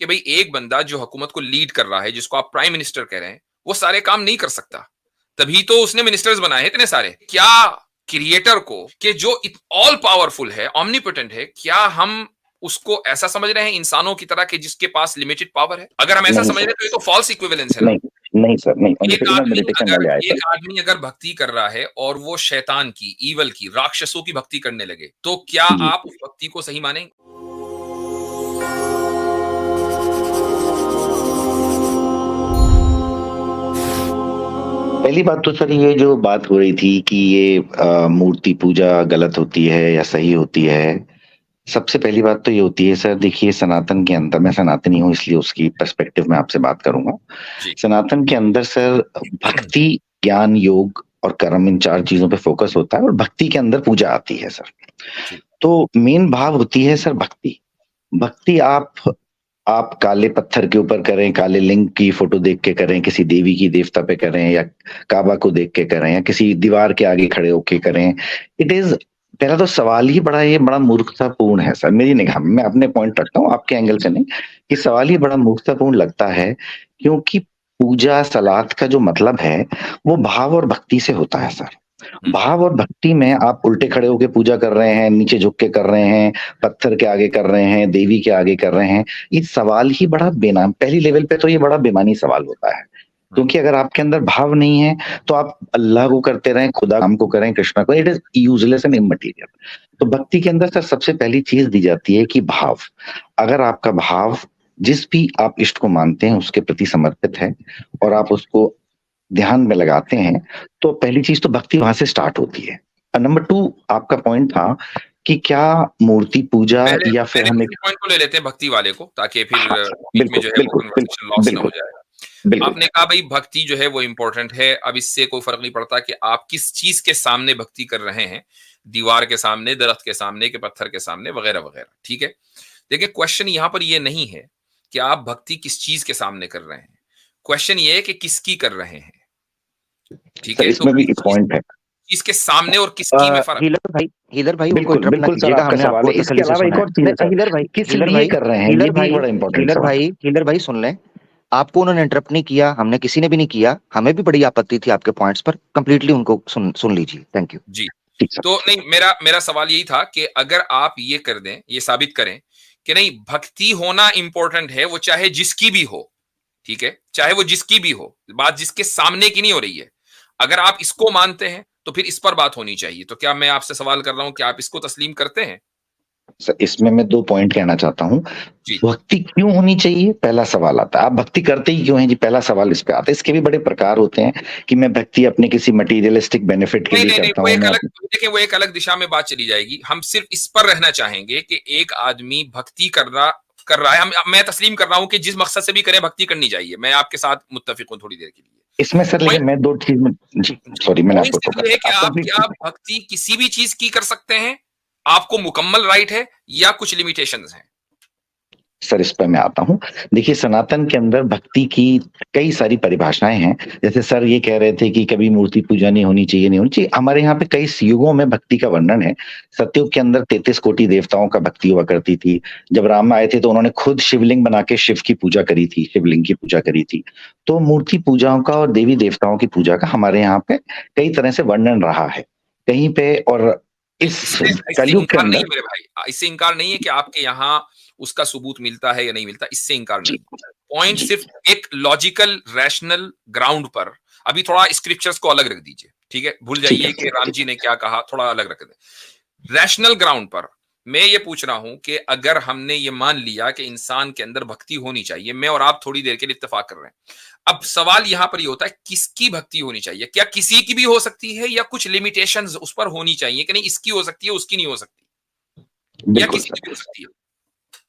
कि भाई एक बंदा जो हुकूमत को लीड कर रहा है, जिसको आप प्राइम मिनिस्टर कह रहे हैं, वो सारे काम नहीं कर सकता। तभी तो उसने मिनिस्टर्स बनाए हैं इतने सारे। क्या क्रिएटर को, कि जो ऑल पावरफुल है, ऑमनीपोटेंट है, क्या हम उसको ऐसा समझ रहे हैं इंसानों की तरह कि जिसके पास लिमिटेड पावर है? अगर हम ऐसा नहीं समझ रहे सर, हैं तो ये तो फॉल्स इक्विवेलेंस है ना। नहीं, नहीं सर, नहीं, जैसे इनर मेडिटेशन वाले आए थे। एक आदमी अगर भक्ति कर रहा है और वो शैतान की, ईवल की, राक्षसों की भक्ति करने लगे, तो क्या जी, आप उस भक्ति को सही मानेंगे? पहली बात तो सर ये जो बात हो रही थी कि ये मूर्ति पूजा गलत होती है या सही होती है, सबसे पहली बात तो ये होती है सर, देखिए सनातन के अंदर, मैं सनातनी हूँ इसलिए उसकी पर्सपेक्टिव में आपसे बात करूंगा। जी। सनातन के अंदर सर भक्ति, ज्ञान, योग और कर्म, इन 4 चीजों पे फोकस होता है और भक्ति के अंदर पूजा आती है सर। जी। तो मेन भाव होती है सर भक्ति। भक्ति आप काले पत्थर के ऊपर करें, काले लिंग की फोटो देख के करें, किसी देवी की देवता पे करें, या काबा को देख के करें, या किसी दीवार के आगे खड़े होके करें, इट इज, पहला तो सवाल ही बड़ा, ये बड़ा मूर्खतापूर्ण है सर मेरी निगाह में। मैं अपने पॉइंट रखता हूँ, आपके एंगल से नहीं। ये सवाल ही बड़ा मूर्खतापूर्ण लगता है, क्योंकि पूजा सलात का जो मतलब है वो भाव और भक्ति से होता है सर। भाव और भक्ति में आप उल्टे खड़े होके पूजा कर रहे हैं, नीचे झुक के कर रहे हैं, पत्थर के आगे कर रहे हैं, देवी के आगे कर रहे हैं, ये सवाल ही बड़ा बेनाम, पहली लेवल पे तो ये बड़ा बेमानी सवाल होता है। क्योंकि अगर आपके अंदर भाव नहीं है तो आप अल्लाह को करते रहें, खुदा राम को करें, कृष्णा को, it is useless and immaterial. तो भक्ति के अंदर सर सबसे पहली चीज दी जाती है कि भाव। अगर आपका भाव जिस भी आप इष्ट को मानते हैं उसके प्रति समर्पित है और आप उसको ध्यान में लगाते हैं, तो पहली चीज तो भक्ति वहां से स्टार्ट होती है। नंबर 2, आपका पॉइंट था कि क्या मूर्ति पूजा पहले या फिर पहले हम उसी पॉइंट को ले लेते हैं, भक्ति वाले को, ताकि फिर हाँ बीच में बिल्कुल जो है वो बिल्कुल कन्वर्सेशन बिल्कुल लॉस ना हो बिल्कुल जाएगा। बिल्कुल। आपने कहा भाई भक्ति जो है वो इंपॉर्टेंट है। अब इससे कोई फर्क नहीं पड़ता कि आप किस चीज के सामने भक्ति कर रहे हैं, दीवार के सामने, दरख्त के सामने, के पत्थर के सामने, वगैरह वगैरह। ठीक है, देखिए क्वेश्चन यहाँ पर ये नहीं है कि आप भक्ति किस चीज के सामने कर रहे हैं, क्वेश्चन ये है कि किसकी कर रहे हैं। ठीक सर है, तो इसमें भी एक किस पॉइंट है। चीज के सामने और किसकी में फर्क। हीलर भाई उनको बिल्कुल इंटरप्ट बिल्कुल नहीं सर, कीजिएगा, आपका हमने सवाल आपको है। इसके तसल्ली से अलावा सुना एक है। और चीज है सर, हीलर भाई, किस हीलर लिए भाई, कर रहे हैं, ये हीलर भी एक भाई, बड़ा इंपॉर्टेंट हीलर सवाल है। भाई, हीलर भाई सुन लें। आपको उन्होंने इंटरप्ट नहीं किया, हमने किसी ने भी नहीं किया, हमें भी बड़ी आपत्ति थी आपके पॉइंट्स पर, कंप्लीटली उनको सुन लीजिए। थैंक यू जी। ठीक सर। तो नहीं, मेरा सवाल यही था कि अगर आप ये कर दें, ये साबित करें कि नहीं भक्ति होना इंपॉर्टेंट है, वो चाहे जिसकी भी हो। ठीक है, चाहे वो जिसकी भी हो, बात जिसके सामने की नहीं हो रही है। अगर आप इसको मानते हैं तो फिर इस पर बात होनी चाहिए। तो क्या मैं आपसे सवाल कर रहा हूं कि आप इसको तस्लीम करते हैं? सर इसमें मैं 2 पॉइंट कहना चाहता हूँ। जी। भक्ति क्यों होनी चाहिए, पहला सवाल आता है। आप भक्ति करते ही क्यों हैं जी, पहला सवाल इस पे आता है। इसके भी बड़े प्रकार होते हैं कि मैं भक्ति अपने किसी मटेरियलिस्टिक बेनिफिट के नहीं लिए नहीं नहीं, करता वो हूँ, एक मैं अलग, देखिए वो एक अलग दिशा में बात चली जाएगी। हम सिर्फ इस पर रहना चाहेंगे कि एक आदमी भक्ति कर रहा है। मैं तस्लीम कर रहा हूं कि जिस मकसद से भी करें भक्ति करनी चाहिए। मैं आपके साथ मुत्तफिक हूं थोड़ी देर के लिए। इसमें सर, लेकिन पॉइंट मैं 2 चीज में, जी जी, सॉरी मैंने पॉइंट आपको सिर्फ टोका ये है सर, कि आप आप कंप्लीट क्या कीजिए। भक्ति किसी भी चीज की कर सकते हैं, आपको मुकम्मल राइट है, या कुछ लिमिटेशंस हैं? सर इस पे मैं आता हूँ। देखिए सनातन के अंदर भक्ति की कई सारी परिभाषाएं हैं। जैसे सर ये कह रहे थे कि कभी मूर्ति पूजा नहीं होनी चाहिए, नहीं होनी चाहिए। हमारे यहाँ पे कई युगों में भक्ति का वर्णन है। सतयुग के अंदर 33 कोटि देवताओं का भक्ति हुआ करती थी। जब राम आए थे तो उन्होंने खुद शिवलिंग बना के शिव की पूजा करी थी, शिवलिंग की पूजा करी थी। तो मूर्ति पूजाओं का और देवी देवताओं की पूजा का हमारे यहाँ पे कई तरह से वर्णन रहा है कहीं पे। और इस इससे इससे कलयुग के इनकार नहीं अंदर, है मेरे भाई, इससे इनकार नहीं है कि आपके यहाँ उसका सबूत मिलता है या नहीं मिलता, इससे इनकार जी नहीं। पॉइंट जी सिर्फ एक लॉजिकल रैशनल ग्राउंड पर, अभी थोड़ा स्क्रिप्चर्स को अलग रख दीजिए। ठीक है, भूल ठीक है जाइए कि राम जी ने क्या कहा, थोड़ा अलग रख दें। रैशनल ग्राउंड पर मैं ये पूछ रहा हूं कि अगर हमने ये मान लिया कि इंसान के अंदर भक्ति होनी चाहिए, मैं और आप थोड़ी देर के लिए इत्तेफाक कर रहे हैं। अब सवाल यहां पर ये होता है किसकी भक्ति होनी चाहिए। क्या किसी की भी हो सकती है, या कुछ लिमिटेशंस उस पर होनी चाहिए कि नहीं इसकी हो सकती है, उसकी नहीं हो सकती, या बिल्कुल किसी की भी सर। हो सकती है?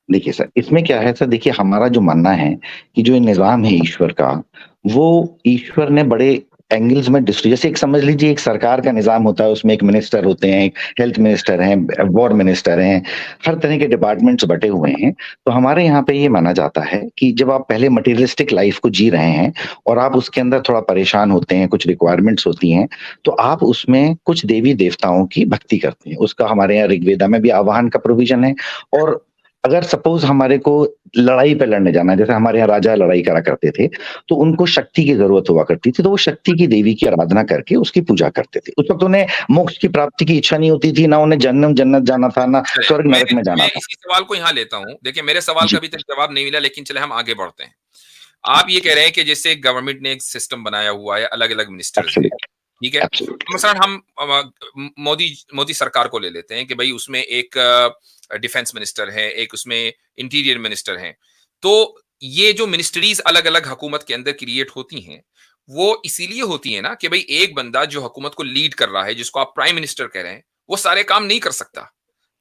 देखिए सर, इसमें क्या है सर, देखिए हमारा जो मानना है कि जो ये निज़ाम है ईश्वर का, वो ईश्वर ने बड़े एंगल्स में जैसे एक समझ लीजिए एक सरकार का निज़ाम होता है, उसमें एक मिनिस्टर होते हैं, एक हेल्थ मिनिस्टर हैं, वॉर मिनिस्टर हैं, हर तरह के डिपार्टमेंट्स बटे हुए हैं। तो हमारे यहाँ पे ये माना जाता है कि जब आप पहले मटेरियलिस्टिक लाइफ को जी रहे हैं और आप उसके अंदर थोड़ा परेशान होते हैं, कुछ रिक्वायरमेंट्स होती हैं, तो आप उसमें कुछ देवी देवताओं की भक्ति करते हैं। उसका हमारे यहाँ ऋग्वेदा में भी आवाहन का प्रोविजन है। और अगर सपोज हमारे को लड़ाई पे लड़ने जाना है, जैसे हमारे यहाँ राजा लड़ाई करा करते थे, तो उनको शक्ति की जरूरत हुआ करती थी, तो वो शक्ति की देवी की आराधना करके उसकी पूजा करते थे। उस वक्त उन्हें मोक्ष की प्राप्ति की इच्छा नहीं होती थी, ना उन्हें जन्म जन्नत जाना था, ना चले, स्वर्ग नरक में जाना मैं था। इसी सवाल को यहाँ लेता हूँ। देखिए, मेरे सवाल का जी, अभी तक जवाब नहीं मिला, लेकिन चले हम आगे बढ़ते हैं। आप ये कह रहे हैं कि जैसे गवर्नमेंट ने एक सिस्टम बनाया हुआ है, अलग-अलग मिनिस्टर्स हैं, एब्सोल्युटली, ठीक है? एब्सोल्युटली। मसलन हम मोदी मोदी सरकार को ले लेते हैं कि भई उसमें एक डिफेंस मिनिस्टर है, एक उसमें इंटीरियर मिनिस्टर हैं। तो ये जो मिनिस्ट्रीज़ अलग-अलग हुकूमत के अंदर क्रिएट होती हैं, वो इसीलिए होती हैं ना कि भई एक बंदा जो हुकूमत को लीड कर रहा है, जिसको आप प्राइम मिनिस्टर कह रहे हैं, वो सारे काम नहीं कर सकता।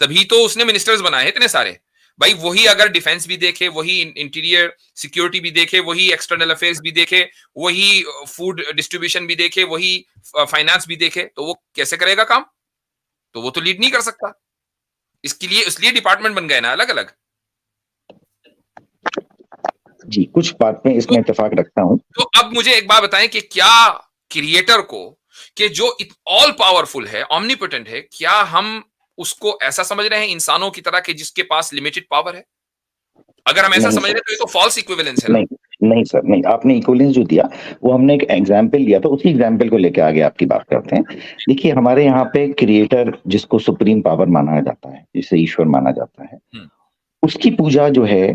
तभी तो उसने मिनिस्टर्स बनाए हैं इतने सारे। भाई वही अगर डिफेंस भी देखे, वही इंटीरियर सिक्योरिटी भी देखे, वही एक्सटर्नल अफेयर्स भी देखे, वही फूड डिस्ट्रीब्यूशन भी देखे, वही फाइनेंस भी देखे, तो वो कैसे करेगा काम? तो वो तो लीड नहीं कर सकता। इसलिए डिपार्टमेंट बन गए ना अलग-अलग। जी, कुछ बात में तो इसमें इत्तेफाक रखता हूँ। तो अब मुझे एक बात बताएं कि क्या क्रिएटर को, कि जो ऑल पावरफुल है, ऑमनीपोटेंट है, क्या हम उसको ऐसा समझ रहे हैं इंसानों की तरह कि जिसके पास लिमिटेड पावर है? अगर हम ऐसा नहीं समझ रहे सर, हैं तो ये तो फॉल्स इक्विवेलेंस है ना। नहीं, नहीं सर, नहीं। आपने इक्विवेलेंस जो दिया, वो हमने एक एग्जाम्पल लिया था, उसी एग्जाम्पल को लेके आगे आपकी बात करते हैं। देखिए, हमारे यहाँ पे क्रिएटर जिसको सुप्रीम पावर माना जाता है, जिसे ईश्वर माना जाता है, हम्म, उसकी पूजा जो है,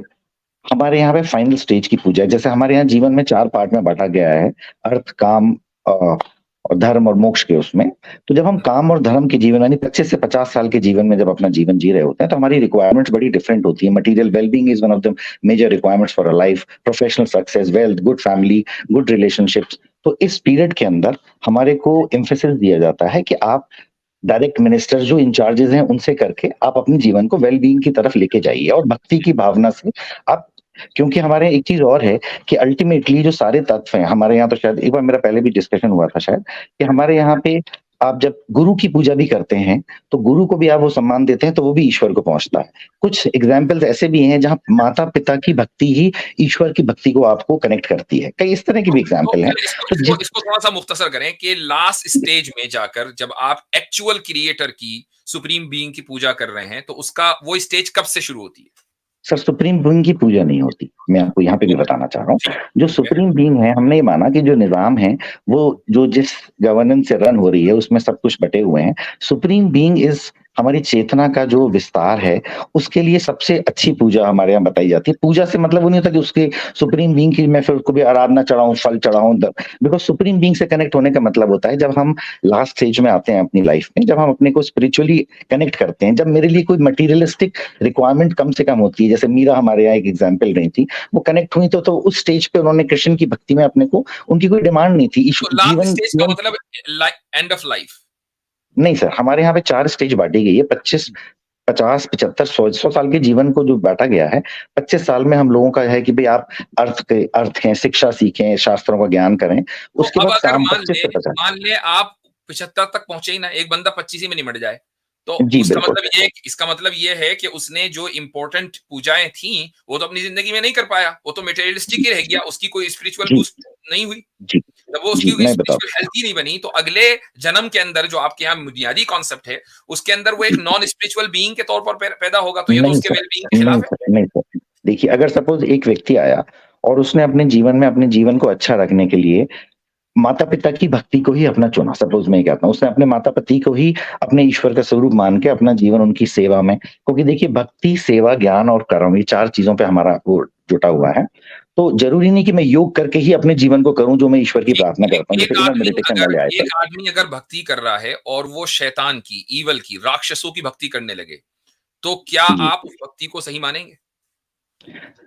हमारे यहाँ पे फाइनल स्टेज की पूजा है। जैसे हमारे यहाँ जीवन में 4 पार्ट में बाँटा गया है, अर्थ, काम और धर्म और मोक्ष के उसमें। तो जब हम काम और धर्म के जीवन यानी 25 से 50 साल के जीवन में जब अपना जीवन जी रहे होते हैं, तो हमारी रिक्वायरमेंट्स बड़ी डिफरेंट होती है। Material wellbeing is one of the major requirements for a life, professional success, wealth, good family, good relationships. तो इस पीरियड के अंदर हमारे को एम्फेसिस दिया जाता है कि आप डायरेक्ट मिनिस्टर जो इंचार्जेस हैं उनसे करके आप अपने जीवन को वेल बीइंग की तरफ लेके जाइए और भक्ति की भावना से आप, क्योंकि हमारे एक चीज और है कि अल्टीमेटली जो सारे तत्व हैं हमारे यहाँ, तो शायद एक बार मेरा पहले भी डिस्कशन हुआ था शायद, कि हमारे यहाँ पे आप जब गुरु की पूजा भी करते हैं तो गुरु को भी आप वो सम्मान देते हैं तो वो भी ईश्वर को पहुंचता है। कुछ एग्जाम्पल्स ऐसे भी हैं जहाँ माता पिता की भक्ति ही ईश्वर की भक्ति को आपको कनेक्ट करती है। कई इस तरह की भी तो एग्जाम्पल हैं। चलिए इसको तो इसको इसको थोड़ा सा मुख्तसर करें कि लास्ट स्टेज में जाकर जब आप एक्चुअल क्रिएटर की, सुप्रीम बीइंग की पूजा कर रहे हैं, तो उसका वो स्टेज कब से शुरू होती है? सर, सुप्रीम बीइंग की पूजा नहीं होती। मैं आपको यहाँ पे भी बताना चाह रहा हूँ। ठीक जो है। सुप्रीम बीइंग है, हमने ये माना कि जो निज़ाम है, वो जो जिस गवर्नेंस से रन हो रही है, उसमें सब कुछ बटे हुए हैं। सुप्रीम बीइंग इज़ हमारी चेतना का जो विस्तार है, उसके लिए सबसे अच्छी पूजा हमारे यहाँ बताई जाती है। पूजा से मतलब वो नहीं होता कि उसके सुप्रीम बीइंग की मैं फिर उसको भी आराधना चढ़ाऊँ, फल चढ़ाऊँ, द बिकॉज़ सुप्रीम बीइंग से कनेक्ट होने का मतलब होता है जब हम लास्ट स्टेज में आते हैं अपनी लाइफ में, जब हम अपने को स्पिरिचुअली कनेक्ट करते हैं, जब मेरे लिए कोई मटीरियलिस्टिक रिक्वायरमेंट कम से कम होती है। जैसे मीरा हमारे यहाँ एक एग्जाम्पल रही थी, वो कनेक्ट हुई तो उस स्टेज पे उन्होंने कृष्ण की भक्ति में अपने को, उनकी कोई डिमांड नहीं थी। तो लास्ट जीवन स्टेज का जीवन मतलब एंड ऑफ लाइफ। नहीं सर, हमारे यहाँ पे 4 स्टेज बाँटी गई है। 25, 50, 75, 100 साल के जीवन को जो बाँटा गया है, 25 साल में हम लोगों का है कि भई आप अर्थ हैं, शिक्षा सीखें, शास्त्रों का ज्ञान करें। तो उसके अब बाद अगर काम 25 से 50। मान ले आप 75 तक पहुंचे ही ना, एक बंदा 25 ही में निमट जाए, तो जी, बिल्कुल। इसका मतलब ये है कि उसने जो इंपॉर्टेंट पूजाएं थी वो तो अपनी जिंदगी में नहीं कर पाया, वो तो मटेरियलिस्टिक जी, ही रह गया, उसकी कोई स्पिरिचुअल जी, बूस्ट नहीं हुई। जी, जब वो जी, उसकी मैं स्पिरिचुअल बताता हेल्थ ही नहीं बनी, तो अगले जन्म के अंदर जो आपके यहाँ बुनियादी कॉन्सेप्ट है, उसके अंदर वो एक नॉन स्पिरिचुअल बीइंग के तौर पर पैदा होगा, तो ये तो नहीं उसके सर, वेलबींग के नहीं खिलाफ है। सर, नहीं सर। देखिए, अगर सपोज़ एक व्यक्ति आया और उसने अपने जीवन में अपने जीवन को अच्छा रखने के लिए माता-पिता की भक्ति को ही अपना चुना। सपोज़ मैं ये कहता हूँ, उसने अपने माता-पिता को ही अपने ईश्वर का स्वरूप मान के अपना जीवन उनकी सेवा में, क्योंकि देखिए भक्ति, सेवा, ज्ञान और कर्म, ये 4 चीज़ों पे हमारा वो जुटा हुआ है। तो ज़रूरी नहीं कि मैं योग करके ही अपने जीवन को करूँ जो मैं ईश्वर की प्रार्थना करता हूँ, जैसे इनर मेडिटेशन वाले आए थे। एक आदमी अगर भक्ति कर रहा है और वो शैतान की, ईवल की, राक्षसों की भक्ति करने लगे, तो क्या जी। आप उस भक्ति को सही मानेंगे?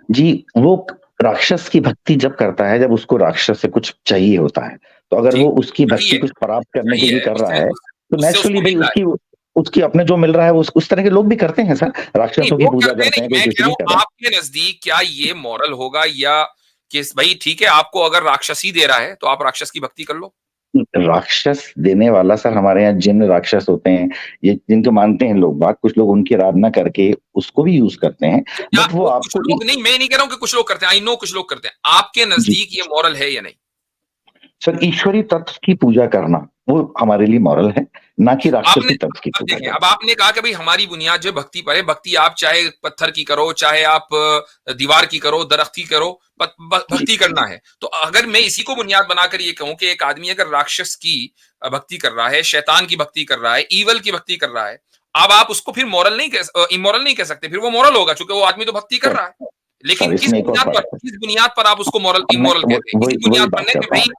जी, वो राक्षस की भक्ति जब करता है, जब उसको राक्षस से कुछ चाहिए होता है। तो अगर वो ठीक, उसकी सही भक्ति है, कुछ प्राप्त करने सही के लिए है, कर रहा उससे है, तो उससे नेचुरली उसको भई मिल रहा है। उसकी अपने जो मिल रहा है, वो उस तरह के लोग भी करते हैं सर। नहीं, राक्षसों की लोग पूजा करते करते नहीं, हैं, कोई मैं कह किसी रहा की हूँ कर रहा है। आपके नज़दीक क्या ये मॉरल होगा, या कि भई ठीक है, आपको अगर राक्षस ही दे रहा है, तो आप राक्षस की भक्ति कर लो? राक्षस देने वाला सर हमारे यहाँ जिन्न राक्षस होते हैं, ये जिनको मानते हैं लोग बाग, कुछ लोग उनकी आराधना करके उसको भी यूज़ करते हैं। तो क्या बट वो वो कुछ आपको इ लोग, नहीं मैं नहीं कह रहा हूँ कि कुछ लोग करते हैं, आई नो कुछ लोग करते हैं। आपके जी। नज़दीक ये मॉरल है या नहीं? सर, ईश्वरी तत्व की पूजा करना, वो हमारे लिए मॉरल है। ना कि राक्षसी आपने तर्ज की अब पूजा देखिए, करते अब आपने कहा कि भाई हमारी बुनियाद जो भक्ति पर है, भक्ति आप चाहे पत्थर की करो, चाहे आप दीवार की करो, दरख्त की करो, हैं। जी भक्ति करना है। तो अगर मैं इसी को बुनियाद बनाकर ये कहूं कि एक आदमी अगर राक्षस की भक्ति कर रहा है, शैतान की भक्ति कर रहा है, ईवल की भक्ति कर रहा है, अब आप उसको फिर मॉरल नहीं इमोरल नहीं कह सकते, फिर वो मॉरल होगा, क्योंकि वो आदमी तो भक्ति कर सर, रहा है। लेकिन इसमें एक और बात है। किस बुनियाद पर आप उसको मॉरल अब मैं इमोरल कहते हैं? इसी वही बुनियाद पर बात नहीं कि करता भाई हूँ।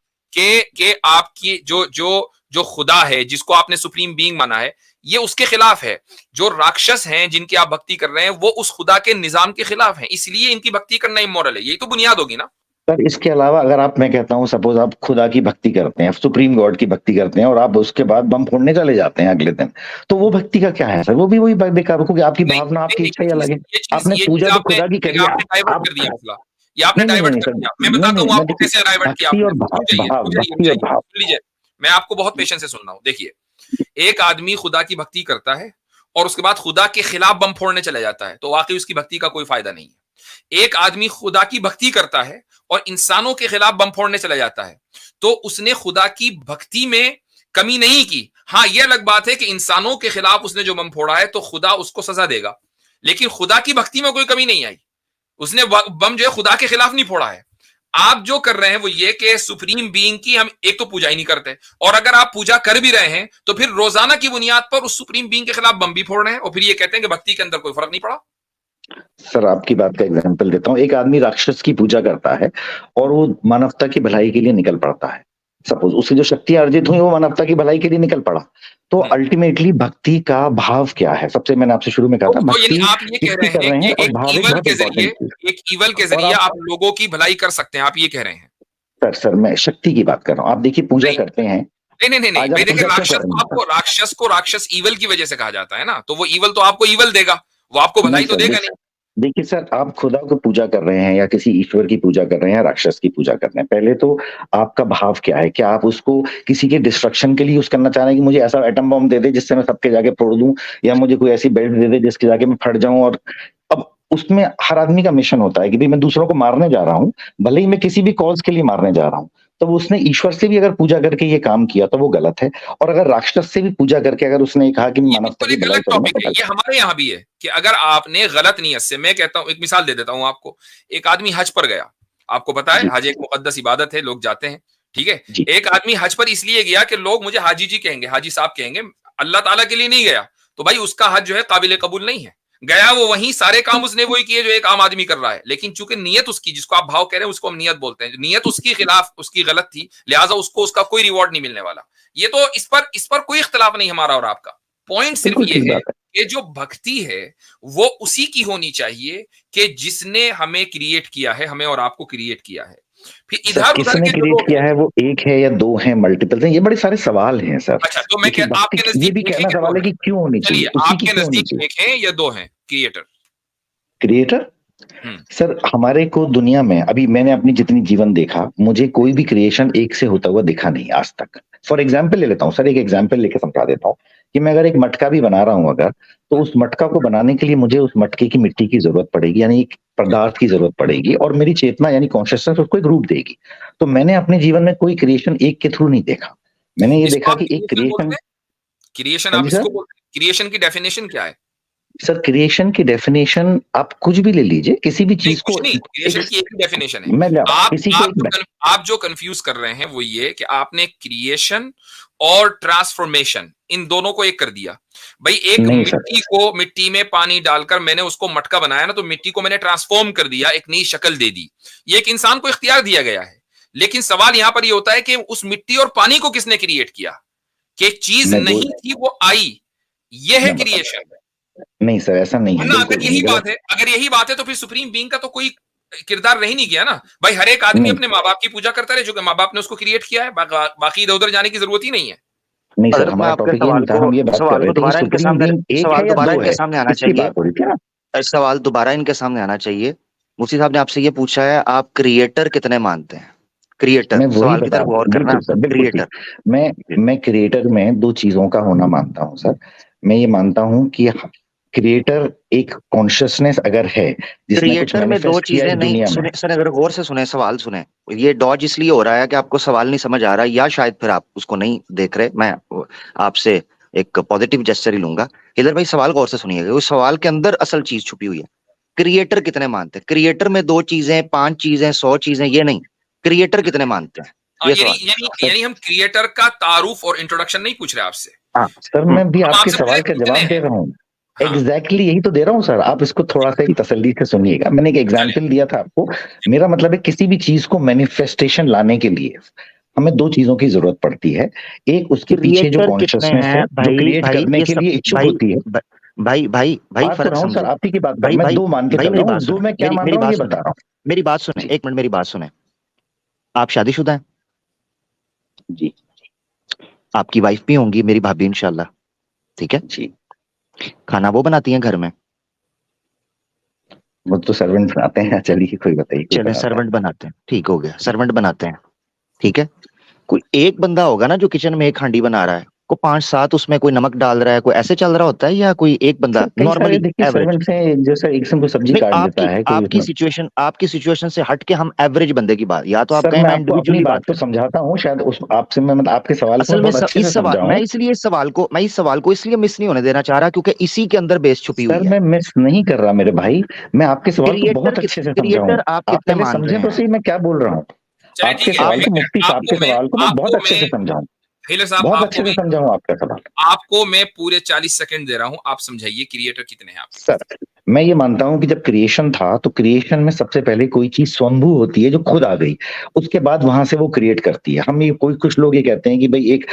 के आपकी जो जो जो खुदा है, जिसको आपने सुप्रीम बीइंग माना है, ये उसके खिलाफ है। जो राक्षस हैं जिनकी आप भक्ति कर रहे हैं, वो उस खुदा के निजाम के खिलाफ हैं, इसलिए इनकी भक्ति करना इमोरल है। यही तो बुनियाद होगी ना। सर इसके अलावा अगर आप, मैं कहता हूँ सपोज आप खुदा की भक्ति करते हैं, सुप्रीम गॉड की भक्ति करते हैं और आप उसके बाद बम फोड़ने चले जाते हैं अगले दिन, तो वो भक्ति का क्या है सर? वो भी वही बेकार, क्योंकि आपकी नहीं भावना, नहीं आपकी नहीं, इच्छा ही अलग है। आपने ये चीज पूजा तो आपने खुदा की करी है। डाइवर्ट आप कर दिया मसला। ये आपने नहीं नहीं डाइवर्ट नहीं कर सर, दिया। मैं नहीं बताता हूँ नहीं, मैं आपको देखिए कैसे डाइवर्ट किया भक्ति और आपने। भाव, रुक जाइए, रुक जाइए, रुक भक्ति और जाइए, भाव। सुन लीजिए। मैं आपको बहुत पेशेंस से सुन रहा हूँ। देखिए, एक आदमी खुदा की भक्ति करता है और उसके बाद खुदा के खिलाफ बम फोड़ने चला जाता है, तो वाकई उसकी भक्ति का कोई फायदा नहीं है। एक आदमी खुदा की भक्ति करता है और इंसानों के खिलाफ बम फोड़ने चला जाता है, तो उसने खुदा की भक्ति में कमी नहीं की। हाँ, यह अलग बात है कि इंसानों के खिलाफ उसने जो बम फोड़ा है तो खुदा उसको सजा देगा, लेकिन खुदा की भक्ति में कोई कमी नहीं आई। उसने बम जो है खुदा के खिलाफ नहीं फोड़ा है। आप जो कर रहे हैं वो ये कि सुप्रीम बीइंग की हम एक तो पूजा ही नहीं करते, और अगर आप पूजा कर भी रहे हैं तो फिर रोजाना की बुनियाद पर उस सुप्रीम बीइंग के खिलाफ बम भी फोड़ रहे हैं, और फिर ये कहते हैं कि भक्ति के अंदर कोई फर्क नहीं पड़ा। सर आपकी बात का एग्जांपल देता हूँ। एक आदमी राक्षस की पूजा करता है और वो मानवता की भलाई के लिए निकल पड़ता है। सपोज उसकी जो शक्तियां अर्जित हुई वो मानवता की भलाई के लिए निकल पड़ा, तो अल्टीमेटली भक्ति का भाव क्या है? सबसे मैंने आपसे शुरू में कहा था, तो यानी भक्ति आप ये कह किसकी रहे कर हैं रहे कि हैं, और भाव एक बहुत इंपॉर्टेंट चीज। एक ईवल के और जरिए आप, आप लोगों की भलाई कर सकते हैं, आप ये कह रहे हैं? सर मैं शक्ति की बात कर रहा हूँ। आप देखिए पूजा नहीं करते हैं, नहीं नहीं नहीं नहीं आज आप भाई, देखिए, पूजा क्यों कर रहे हैं? राक्षस को राक्षस ईवल की वजह से कहा जाता है ना, तो वो ईवल तो आपको ईवल देगा, वो आपको नहीं भलाई तो सर, देगा नहीं। देखिए सर, आप खुदा को पूजा कर रहे हैं या किसी ईश्वर की पूजा कर रहे हैं या राक्षस की पूजा कर रहे हैं, पहले तो आपका भाव क्या है? क्या आप उसको किसी के डिस्ट्रक्शन के लिए यूज करना चाह रहे हैं कि मुझे ऐसा एटम बम दे दे जिससे मैं सबके जाके फोड़ दूं, या मुझे कोई ऐसी बेल्ट दे दे जिसके जाके मैं फट जाऊं? और अब उसमें हर आदमी का मिशन होता है कि भाई मैं दूसरों को मारने जा रहा हूं, भले ही मैं किसी भी कॉज के लिए मारने जा रहा हूं। तो उसने ईश्वर से भी अगर पूजा करके ये काम किया तो वो गलत है, और अगर राक्षस से भी पूजा करके अगर उसने कहा कि ये मानवता बिल्कुल की एक भलाई अलग करूंगा टॉपिक तो है। ये गलत हमारे यहाँ भी है कि अगर आपने गलत नीयत से, मैं कहता हूँ, एक मिसाल दे देता हूँ आपको। एक आदमी हज पर गया, आपको पता है। है जी हज एक मुकद्दस इबादत है, लोग जाते हैं, ठीक है। जी एक आदमी हज पर इसलिए गया कि लोग मुझे हाजी जी कहेंगे, हाजी साहब कहेंगे, अल्लाह ताला के लिए नहीं गया, तो भाई उसका हज जो है काबिल कबूल नहीं है। गया वो वहीं, सारे काम उसने वही किए जो एक आम आदमी कर रहा है, लेकिन चूंकि नीयत उसकी, जिसको आप भाव कह रहे हैं उसको हम नीयत बोलते हैं, नीयत उसकी खिलाफ, उसकी गलत थी, लिहाजा उसको उसका कोई रिवॉर्ड नहीं मिलने वाला। ये तो इस पर कोई इख्तलाफ नहीं हमारा और आपका। पॉइंट सिर्फ बिल्कुल ये ठीक है बात है। कि जो भक्ति है वो उसी की होनी चाहिए कि जिसने हमें क्रिएट किया है, हमें और आपको क्रिएट किया है। फिर सर इधर उधर किसने के जो क्रिएट लोग किया हैं, है? वो एक है या दो है, मल्टीपल हैं? ये बड़े सारे सवाल हैं सर। अच्छा, तो मैं देखिए भक्ति आपके ये नजदीक भी एक है कहना कि दो सवाल है है? कि क्यों होनी चाहिए, चलिए, उसी की आपके क्यों होनी नजदीक चाहिए? एक है या दो हैं क्रिएटर? क्रिएटर हम्म सर, हमारे को दुनिया में अभी मैंने अपनी जितनी जीवन देखा, मुझे कोई भी क्रिएशन एक से होता हुआ दिखा नहीं आज तक। फॉर एग्जाम्पल ले लेता हूँ सर, एक एग्जाम्पल लेके समझा देता हूँ कि मैं अगर एक मटका भी बना रहा हूँ अगर, तो उस मटका को बनाने के लिए मुझे उस मटके की मिट्टी की जरूरत पड़ेगी, यानी एक पदार्थ की जरूरत पड़ेगी, और मेरी चेतना यानी कॉन्शियसनेस उसको एक रूप देगी। तो मैंने अपने जीवन में कोई क्रिएशन एक के थ्रू नहीं देखा। मैंने ये इसको देखा आप कि एक क्रिएशन बोलते क्रिएशन। हैं? क्रिएशन हाँ आप जी इसको सर। बोलते हैं? क्रिएशन की डेफिनेशन क्या है? सर क्रिएशन की डेफिनेशन आप कुछ भी ले लीजिए, किसी भी नहीं, चीज कुछ को नहीं, एक, क्रिएशन की एक ही डेफिनेशन है। मैं किसी को आप जो कंफ्यूज कर रहे हैं वो ये कि आपने क्रिएशन और ट्रांसफॉर्मेशन, इन दोनों को एक कर दिया। भाई एक नहीं सर, मिट्टी में पानी डालकर मैंने उसको मटका बनाया ना, तो मिट्टी को मैंने ट्रांसफॉर्म कर दिया, एक नई शक्ल दे दी। ये एक इंसान को इख्तियार दिया गया है, लेकिन सवाल यहां पर ये होता है कि उस मिट्टी और पानी को किसने क्रिएट किया? कि एक चीज मैं बोल नहीं थी वो आई, ये है मैं बता क्रिएशन। नहीं सर, ऐसा नहीं है, वरना बिल्कुल नहीं गलत। अगर यही बात है तो फिर सुप्रीम बीइंग का तो कोई किरदार रह ही नहीं गया ना। भाई हर एक आदमी नहीं अपने माँ बाप की पूजा करता रहे, जो कि माँ बाप ने उसको क्रिएट किया है, बाकी इधर उधर जाने की जरूरत ही नहीं है। नहीं सर, हजरत मैं हमारा आपके टॉपिक ये नहीं था, हम ये बात कर रहे थे कि सुप्रीम बीइंग एक है या दोबारा दो इनके है, सामने आना इसकी बात हो रही थी ना। सवाल दोबारा इनके सामने आना चाहिए। मुफ्ती साहब ने आपसे ये पूछा है, आप क्रिएटर कितने मानते हैं? क्रिएटर, मैं वही सवाल की बता, तरफ गौर करना। बिल्कुल सर, बिल्कुल ठीक। क्रिएटर, मैं क्रिएटर में दो चीजों का होना मानता हूँ सर। मैं ये मानता हूँ कि क्रिएटर एक कॉन्शियसनेस अगर है जिसने कुछ क्रिएटर में दो मैनिफेस्ट किया चीजें इस नहीं दुनिया में। सुने सर, अगर गौर से सुने, सवाल सुने। ये डॉज इसलिए हो रहा है कि आपको सवाल नहीं समझ आ रहा, या शायद फिर आप उसको नहीं देख रहे। मैं आपसे एक पॉजिटिव जेस्चर ही लूंगा। इधर भाई सवाल गौर से सुनिएगा, उस सवाल के अंदर असल चीज छुपी हुई है। क्रिएटर कितने मानते हैं? क्रिएटर में 2 चीजें, 5 चीजें, 100 चीजें, ये नहीं, क्रिएटर कितने मानते हैं, ये यानी सवाल। यानी हम क्रिएटर का तारुफ और इंट्रोडक्शन नहीं पूछ रहे आपसे। हाँ सर, मैं भी हम आपके आपसे पूछ सवाल रहे का कितने जवाब हैं। दे रहा हूँ। हाँ, एग्जैक्टली यही तो दे रहा हूँ सर, आप इसको थोड़ा सा तसल्ली से सुनिएगा। मैंने एक एग्जाम्पल दिया था आपको। मेरा मतलब है किसी भी चीज को मैनिफेस्टेशन लाने के लिए हमें 2 चीजों की जरूरत पड़ती है। एक उसके पीछे जो क्रिएटर कितने कॉन्शियसनेस है, हैं जो भाई? क्रिएट भाई करने ये के सब लिए इच्छुक भाई होती है। भाई भाई भाई बात तो फर्क रहा हूँ सर, समझे। आप ही की बात कर, भाई मैं भाई 2 मान के भाई चल मेरी रहा हूँ, बात उस 2 सुने, में क्या मान मेरी रहा हूँ बात ये सुने, बता रहा हूँ। मेरी बात सुने, जी 1 मिनट मेरी बात सुने। आप शादीशुदा हैं? जी आपकी वाइफ भी होंगी, मेरी भाभी इंशाल्लाह, ठीक है? जी। खाना वो बनाती हैं घर में? वो तो सर्वेंट्स आते हैं, चलिए कोई बताइए, कोई चले, बनाता है। सर्वेंट बनाते हैं, ठीक हो गया, सर्वेंट बनाते हैं, ठीक है। कोई एक बंदा होगा ना जो किचन में एक हांडी बना रहा है, को 5-7 उसमें कोई नमक डाल रहा है, कोई ऐसे चल रहा होता है, या कोई एक बंदा सर कई सारे नॉर्मली देखिए एवरेज? सर्वेंट्स हैं, जैसे एक से कोई सब्जी नहीं, काट देता आपकी है, कोई उसमें। आपकी सिचुएशन से हट के हम एवरेज बंदे की बात, या तो आप सर कहें मैं मैं आपको अपनी इंडिविजुअली बात बात को करें। समझाता हूँ, शायद उस आपसे मैं मतलब आपके सवाल को असल मैं में बहुत अच्छे से इस सवाल, समझा हूँ। मैं इस सवाल को इसलिए मिस नहीं होने देना चाह रहा क्योंकि इसी के अंदर बेस छुपी हुई सर है। मैं मिस नहीं कर रहा मेरे भाई, मैं आपके सवाल को बहुत अच्छे से समझा हूँ। क्रिएटर आप आप कितने पहले मान रहे समझे तो हैं? सही मैं क्या बोल रहा हूँ। चलिए आपके ठीक है। सवाल को, मुफ्ती साहब के सवाल को मैं बहुत अच्छे से समझा हूँ, हिलर साहब, बहुत अच्छे से समझा हूँ आपका सवाल। आपको मैं पूरे 40 सेकंड दे रहा हूं, आप समझाइए क्रिएटर कितने हैं आपके। सर मैं ये मानता हूं कि जब क्रिएशन था तो क्रिएशन में सबसे पहले कोई चीज स्वयंभू होती है जो खुद आ गई, उसके बाद वहां से वो क्रिएट करती है। हम ये कुछ लोग ये कहते हैं कि भाई एक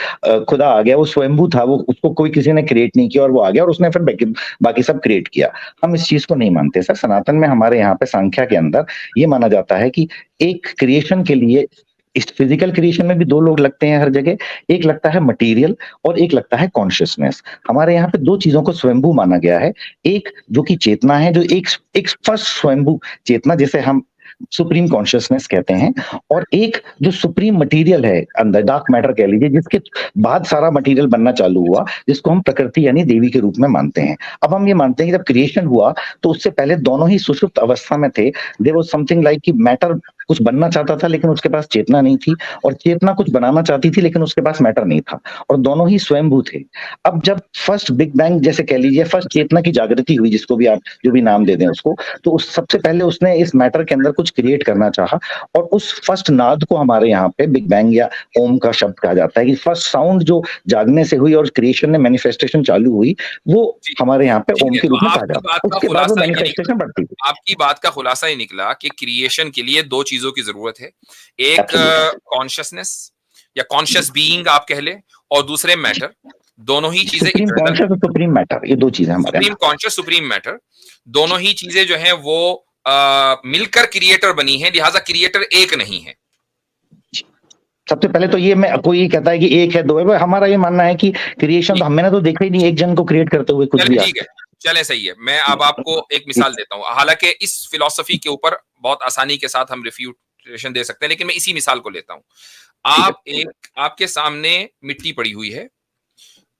खुदा आ गया, वो स्वयंभू था, वो उसको कोई किसी ने क्रिएट नहीं किया और वो आ गया और उसने फिर बाकी सब क्रिएट किया। हम इस चीज को नहीं मानते सर। सनातन में हमारे यहाँ पे सांख्या के अंदर ये माना जाता है कि एक क्रिएशन के लिए, इस फिजिकल क्रिएशन में भी 2 लोग लगते हैं हर जगह, एक लगता है मटेरियल और एक लगता है कॉन्शियसनेस। हमारे यहाँ पे 2 चीजों को स्वयंभू माना गया है। एक जो कि चेतना है, जो एक फर्स्ट स्वयंभू चेतना जिसे हम सुप्रीम कॉन्शियसनेस कहते हैं, और एक जो सुप्रीम मटेरियल है अंदर, डार्क मैटर कह लीजिए, जिसके बाद सारा मटेरियल बनना चालू हुआ, जिसको हम प्रकृति यानी देवी के रूप में मानते हैं। अब हम ये मानते हैं कि जब क्रिएशन हुआ तो उससे पहले दोनों ही सुषुप्त अवस्था में थे। देयर वाज समथिंग लाइक कि मैटर कुछ बनना चाहता था लेकिन उसके पास चेतना नहीं थी, और चेतना कुछ बनाना चाहती थी लेकिन उसके पास मैटर नहीं था, और दोनों ही स्वयंभू थे। अब जब फर्स्ट बिग बैंग जैसे कह लीजिए, फर्स्ट चेतना की जागृति हुई, जिसको भी आप जो भी नाम दे दें उसको, तो उस सबसे पहले उसने इस मैटर के अंदर कुछ क्रिएट करना चाहा, और उस फर्स्ट नाद को हमारे यहाँ पे बिग बैंग या ओम का शब्द कहा जाता है, कि फर्स्ट साउंड जो जागने से हुई और क्रिएशन में मैनिफेस्टेशन चालू हुई, वो हमारे यहाँ पे ओम के रूप में कहा जाता है। उसके बाद वो मैनिफेस्टेशन बढ़ती है। आपकी बात का खुलासा ही निकला कि क्रिएशन के लिए 2 चीजों की जरूरत है, एक Absolutely. कॉन्शियसनेस या कॉन्शियस बीइंग आप कह ले, और दूसरे मैटर। दोनों ही चीजें सुप्रीम कॉन्शियस और सुप्रीम मैटर, ये 2 चीजें हमारे सुप्रीम कॉन्शियस, सुप्रीम मैटर, दोनों ही चीजें जो हैं वो मिलकर क्रिएटर बनी है, लिहाजा क्रिएटर एक नहीं है। सबसे पहले तो ये, मैं कोई कहता है कि एक है, 2 है, हमारा ये मानना है कि क्रिएशन तो मैंने तो देखा ही नहीं एक जन को क्रिएट करते हुए कुछ भी। ठीक है, चले, सही है। मैं अब आपको एक मिसाल देता हूं, हालांकि इस फिलॉसफी के ऊपर बहुत आसानी के साथ हम रिफ्यूटेशन दे सकते हैं, लेकिन मैं इसी मिसाल को लेता हूं। आपके सामने मिट्टी पड़ी हुई है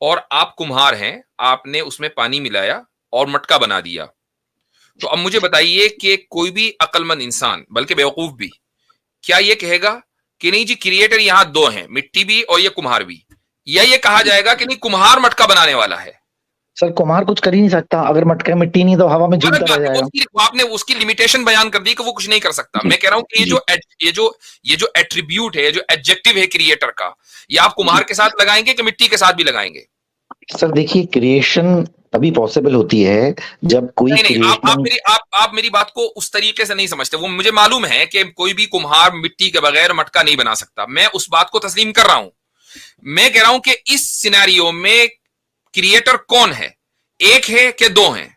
और आप कुम्हार हैं, आपने उसमें पानी मिलाया और मटका बना दिया। तो अब मुझे बताइए कि कोई भी अक्लमंद इंसान, बल्कि बेवकूफ भी, क्या ये कहेगा कि नहीं जी क्रिएटर यहां 2 हैं, मिट्टी भी और ये कुम्हार भी, या ये कहा जाएगा कि नहीं कुम्हार मटका बनाने वाला है? सर कुम्हार कुछ कर ही नहीं सकता, अगर मटका मिट्टी नहीं तो हवा में झूलता रह जाएगा। आपने उसकी लिमिटेशन बयान कर दी कि वो कुछ नहीं कर सकता। मैं कह रहा हूं कि ये जो एट्रीब्यूट है, जो एडजेक्टिव है क्रिएटर का, ये आप कुम्हार के साथ लगाएंगे कि मिट्टी के साथ भी लगाएंगे? सर देखिए, क्रिएशन तभी पॉसिबल होती है जब कोई आप मेरी बात को उस तरीके से नहीं समझते। वो मुझे मालूम है कि कोई भी कुम्हार मिट्टी के बगैर मटका नहीं बना सकता, मैं उस बात को तस्लीम कर रहा हूं। मैं कह रहा हूं कि इस सिनेरियो में क्रिएटर कौन है, एक है कि 2 हैं?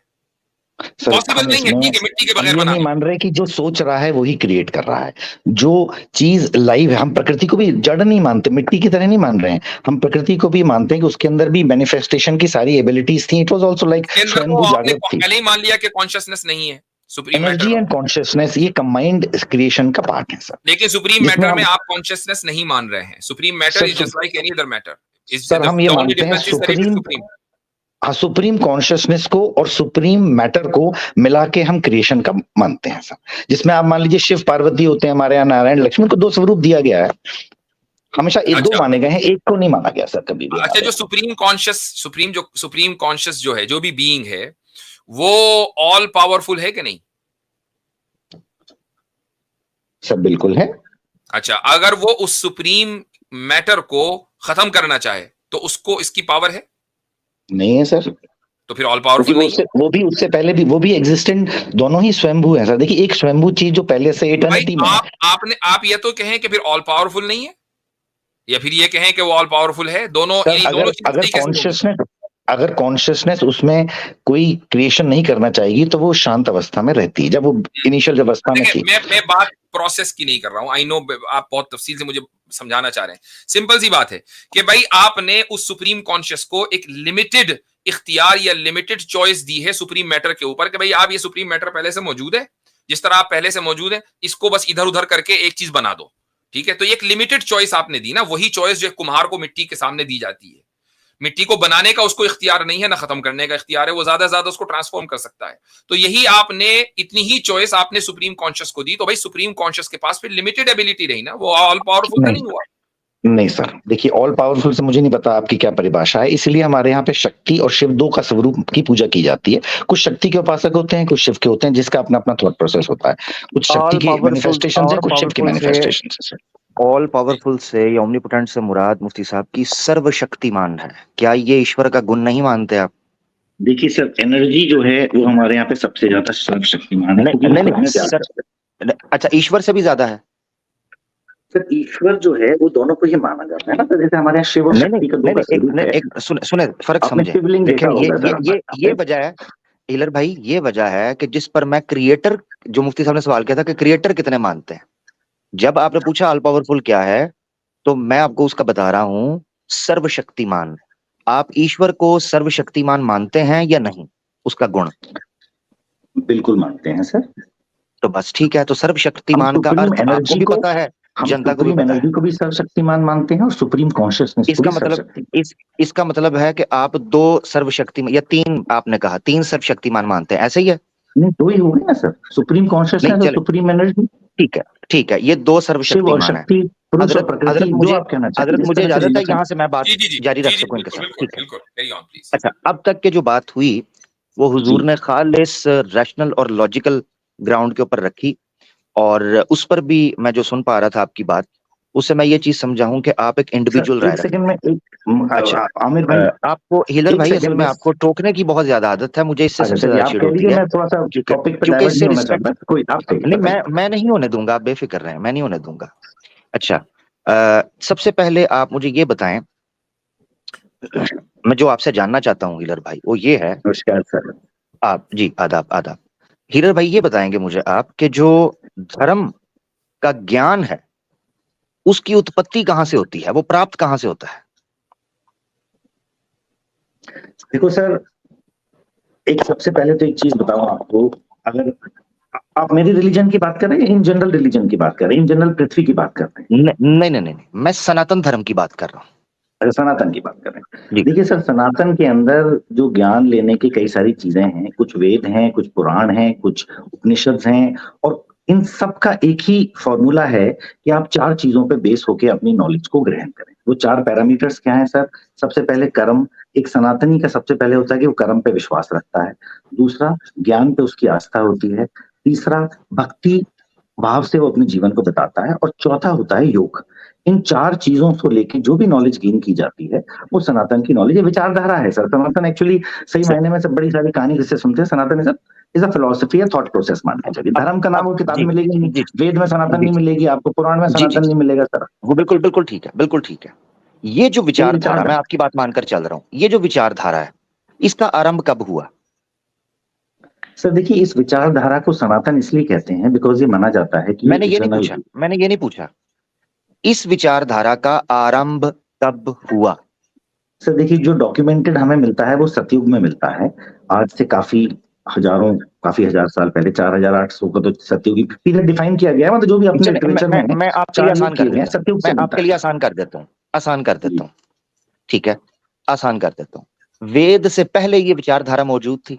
पॉसिबल नहीं है कि मिट्टी के बगैर नहीं मान रहे कि जो सोच रहा है वही क्रिएट कर रहा है। जो चीज लाइव है, हम प्रकृति को भी जड़ नहीं मानते, मिट्टी की तरह नहीं मान रहे हैं, हम प्रकृति को भी मानते हैं कि उसके अंदर भी मैनिफेस्टेशन की सारी एबिलिटीज थी। इट वाज आल्सो लाइक जागृत थी। पहले ही मान लिया कि कॉन्शियसनेस नहीं है, सुप्रीम एनर्जी एंड कॉन्शियसनेस ये कंबाइंड क्रिएशन का पार्ट है सर। लेकिन सुप्रीम मैटर में आप कॉन्शियसनेस नहीं मान रहे हैं। Supreme matter is just like any other matter. Sir हम ये मानते हैं सुप्रीम कॉन्शियसनेस को और सुप्रीम मैटर को मिला के हम क्रिएशन का मानते हैं सर, जिसमें आप मान लीजिए शिव पार्वती होते हैं हमारे यहाँ, नारायण लक्ष्मण को 2 स्वरूप दिया गया है। हमेशा एक दो अच्छा माने गए हैं, एक को नहीं माना गया सर कभी भी अच्छा, हमारे जो सुप्रीम कॉन्शियस जो है, जो भी बीइंग है, वो ऑल पावरफुल है कि नहीं? सब बिल्कुल है। अच्छा, अगर वो उस सुप्रीम मैटर को खत्म करना चाहे तो उसको इसकी पावर है? नहीं है सर, तो फिर ऑल क्योंकि पावरफुल वो नहीं उससे है। वो भी उससे पहले भी वो भी एग्जिस्टेंट, दोनों ही स्वयंभू हैं सर। देखिए एक स्वयंभू चीज जो पहले से भाई इटर्निटी में है। आप ये तो कहें कि फिर ऑल पावरफुल नहीं है, या फिर ये कहें कि वो ऑल पावरफुल है। दोनों, सर यानी दोनों चीजें तरीके से होंगी। अगर कॉन्शियसनेस उसमें कोई क्रिएशन नहीं करना चाहेगी तो वो शांत अवस्था में रहती है, जब वो इनिशियल अवस्था में देखिए, थी। मैं बात प्रोसेस की नहीं कर रहा हूं। आई नो आप बहुत तफसील से मुझे समझाना चाह रहे हैं। सिंपल सी बात है कि भाई आपने उस सुप्रीम कॉन्शियस को एक लिमिटेड इख्तियार या लिमिटेड चॉइस दी है सुप्रीम मैटर के ऊपर कि भाई आप ये सुप्रीम मैटर पहले से मौजूद है, जिस तरह आप पहले से मौजूद है, इसको बस इधर उधर करके एक चीज बना दो। ठीक है, तो एक लिमिटेड चॉइस आपने दी ना। वही चॉइस जो कुम्हार को मिट्टी के सामने दी जाती है। मिट्टी को बनाने का उसको इख्तियार नहीं है, ना खत्म करने का इख्तियार है। वो ज्यादा से ज्यादा उसको ट्रांसफॉर्म कर सकता है। तो यही आपने, इतनी ही चॉइस आपने सुप्रीम कॉन्शियस को दी, तो भाई सुप्रीम कॉन्शियस के पास फिर लिमिटेड एबिलिटी रही ना, वो ऑल पावरफुल तो नहीं हुआ। नहीं सर, देखिए ऑल पावरफुल से मुझे नहीं पता आपकी क्या परिभाषा है, इसलिए हमारे यहाँ पे शक्ति और शिव दो का स्वरूप की पूजा की जाती है। कुछ शक्ति के उपासक होते हैं, कुछ शिव के होते हैं, जिसका अपना अपना थॉट प्रोसेस होता है। कुछ शक्ति ऑल के मैनिफेस्टेशन है, कुछ शिव के मैनिफेस्टेशन है। ऑल पावरफुल से या ओमनीपोटेंट से मुराद मुफ्ती साहब की सर्वशक्तिमान है। क्या ये ईश्वर का गुण नहीं मानते आप? देखिए सर, एनर्जी जो है वो हमारे यहाँ पे सबसे ज्यादा सर्वशक्तिमान है, क्योंकि वो हमें सर, अच्छा, ईश्वर से भी ज्यादा है? सर ईश्वर जो है वो दोनों को ही माना जाता है ना सर। जैसे हमारे यहाँ शिव और शक्ति का दो का स्वरूप है। सुने फर्क आपने समझे। शिवलिंग देखा देखिए होगा सर। ये वजह है हिलर भाई, ये वजह है कि जिस पर मैं क्रिएटर, जो मुफ्ती साहब ने सवाल किया था कि क्रिएटर कितने मानते हैं, जब आपने पूछा ऑल पावरफुल क्या है, तो मैं आपको उसका बता रहा हूं, सर्वशक्तिमान। आप ईश्वर को सर्वशक्तिमान मानते हैं या नहीं, उसका गुण? बिल्कुल मानते हैं सर। तो बस ठीक है, तो सर्वशक्तिमान का अर्थ आपको भी पता है, जनता को भी पता है। एनर्जी को भी सर्वशक्तिमान मानते हैं और सुप्रीम कॉन्शियसनेस इसका मतलब इसका मतलब है कि आप दो सर्वशक्तिमान, या तीन, आपने कहा तीन सर्वशक्तिमान मानते हैं, ऐसे ही है? नहीं, दो ही हो गए ना सर, सुप्रीम कॉन्शियसनेस और सुप्रीम एनर्जी। ठीक है, ये दो सर्वशक्तिमान है। हजरत मुझे इजाजत है यहाँ से मैं बात जारी रख सकूं इनके साथ? ठीक है। अच्छा, अब तक के जो बात हुई वो हुजूर ने खालिस रैशनल और लॉजिकल ग्राउंड के ऊपर रखी, और उस पर भी मैं जो सुन पा रहा था आपकी बात, उससे मैं ये चीज समझा हूं कि आप एक इंडिविजुअल राय रखते हैं। अच्छा, आमिर भाई, आपको हिलर भाई असल में आपको टोकने की बहुत ज्यादा आदत है, मुझे इससे सबसे ज्यादा चिढ़ होती है, क्योंकि इससे रिस्पेक्ट नहीं, मैं नहीं होने दूंगा, आप बेफिक्र रहें, मैं नहीं होने दूंगा। अच्छा, सबसे पहले आप मुझे ये बताएं, मैं जो आपसे जानना चाहता हूँ हिलर भाई, वो ये है, आप जी आदाब आदाब, हिलर भाई ये बताएंगे मुझे आप कि जो धर्म का ज्ञान है उसकी उत्पत्ति कहां से होती है, वो प्राप्त कहां से होता है? देखो सर, एक सबसे पहले तो एक चीज बताऊं आपको, अगर आप मेरी रिलीजन की बात कर रहे हैं, इन जनरल रिलीजन की बात कर रहे हैं, इन जनरल पृथ्वी की बात कर रहे हैं? नहीं, मैं सनातन धर्म की बात कर रहा हूँ। सनातन की बात कर रहे हैं। देखिए सर, सनातन के अंदर जो ज्ञान लेने की कई सारी चीजें हैं, कुछ वेद हैं, कुछ पुराण हैं, कुछ उपनिषद हैं, और इन सब का एक ही फॉर्मूला है कि आप चार चीजों पे बेस होकर अपनी नॉलेज को ग्रहण करें। वो चार पैरामीटर्स क्या हैं सर? सबसे पहले कर्म। एक सनातनी का सबसे पहले होता है कि वो कर्म पे विश्वास रखता है। दूसरा, ज्ञान पे उसकी आस्था होती है। तीसरा, भक्ति भाव से वो अपने जीवन को बताता है। और चौथा होता है योग। इन चार चीजों को लेके जो भी नॉलेज गेन की जाती है वो सनातन की नॉलेज, विचारधारा है सर। सनातन एक्चुअली सही मायने में सब बड़ी सारी कहानी जिससे सुनते हैं, Sanatan is a philosophy, thought process मानना चाहिए। धर्म का नाम वो किताब मिलेगी नहीं, वेद में सनातन नहीं मिलेगी आपको, पुराण में सनातन नहीं मिलेगा सर। वो बिल्कुल ठीक है, बिल्कुल ठीक है। ये जो विचारधारा, मैं आपकी बात मानकर चल रहा हूँ, ये जो विचारधारा है इसका आरंभ कब हुआ? सर देखिए, इस विचारधारा को सनातन इसलिए कहते हैं बिकॉज ये माना जाता है कि मैंने ये नहीं पूछा इस विचारधारा का आरंभ कब हुआ। सर देखिए, जो डॉक्यूमेंटेड हमें मिलता है वो सतयुग में मिलता है, आज से काफी हजार साल पहले, 4800 को तो सतयुगी पीरियड डिफाइन किया गया है। मतलब जो भी अपने लिटरेचर में मैं आपके लिए आसान कर देता हूं, मैं आपके लिए आसान कर देता हूं, ठीक है, आसान कर देता हूं। वेद से पहले ये विचारधारा मौजूद थी?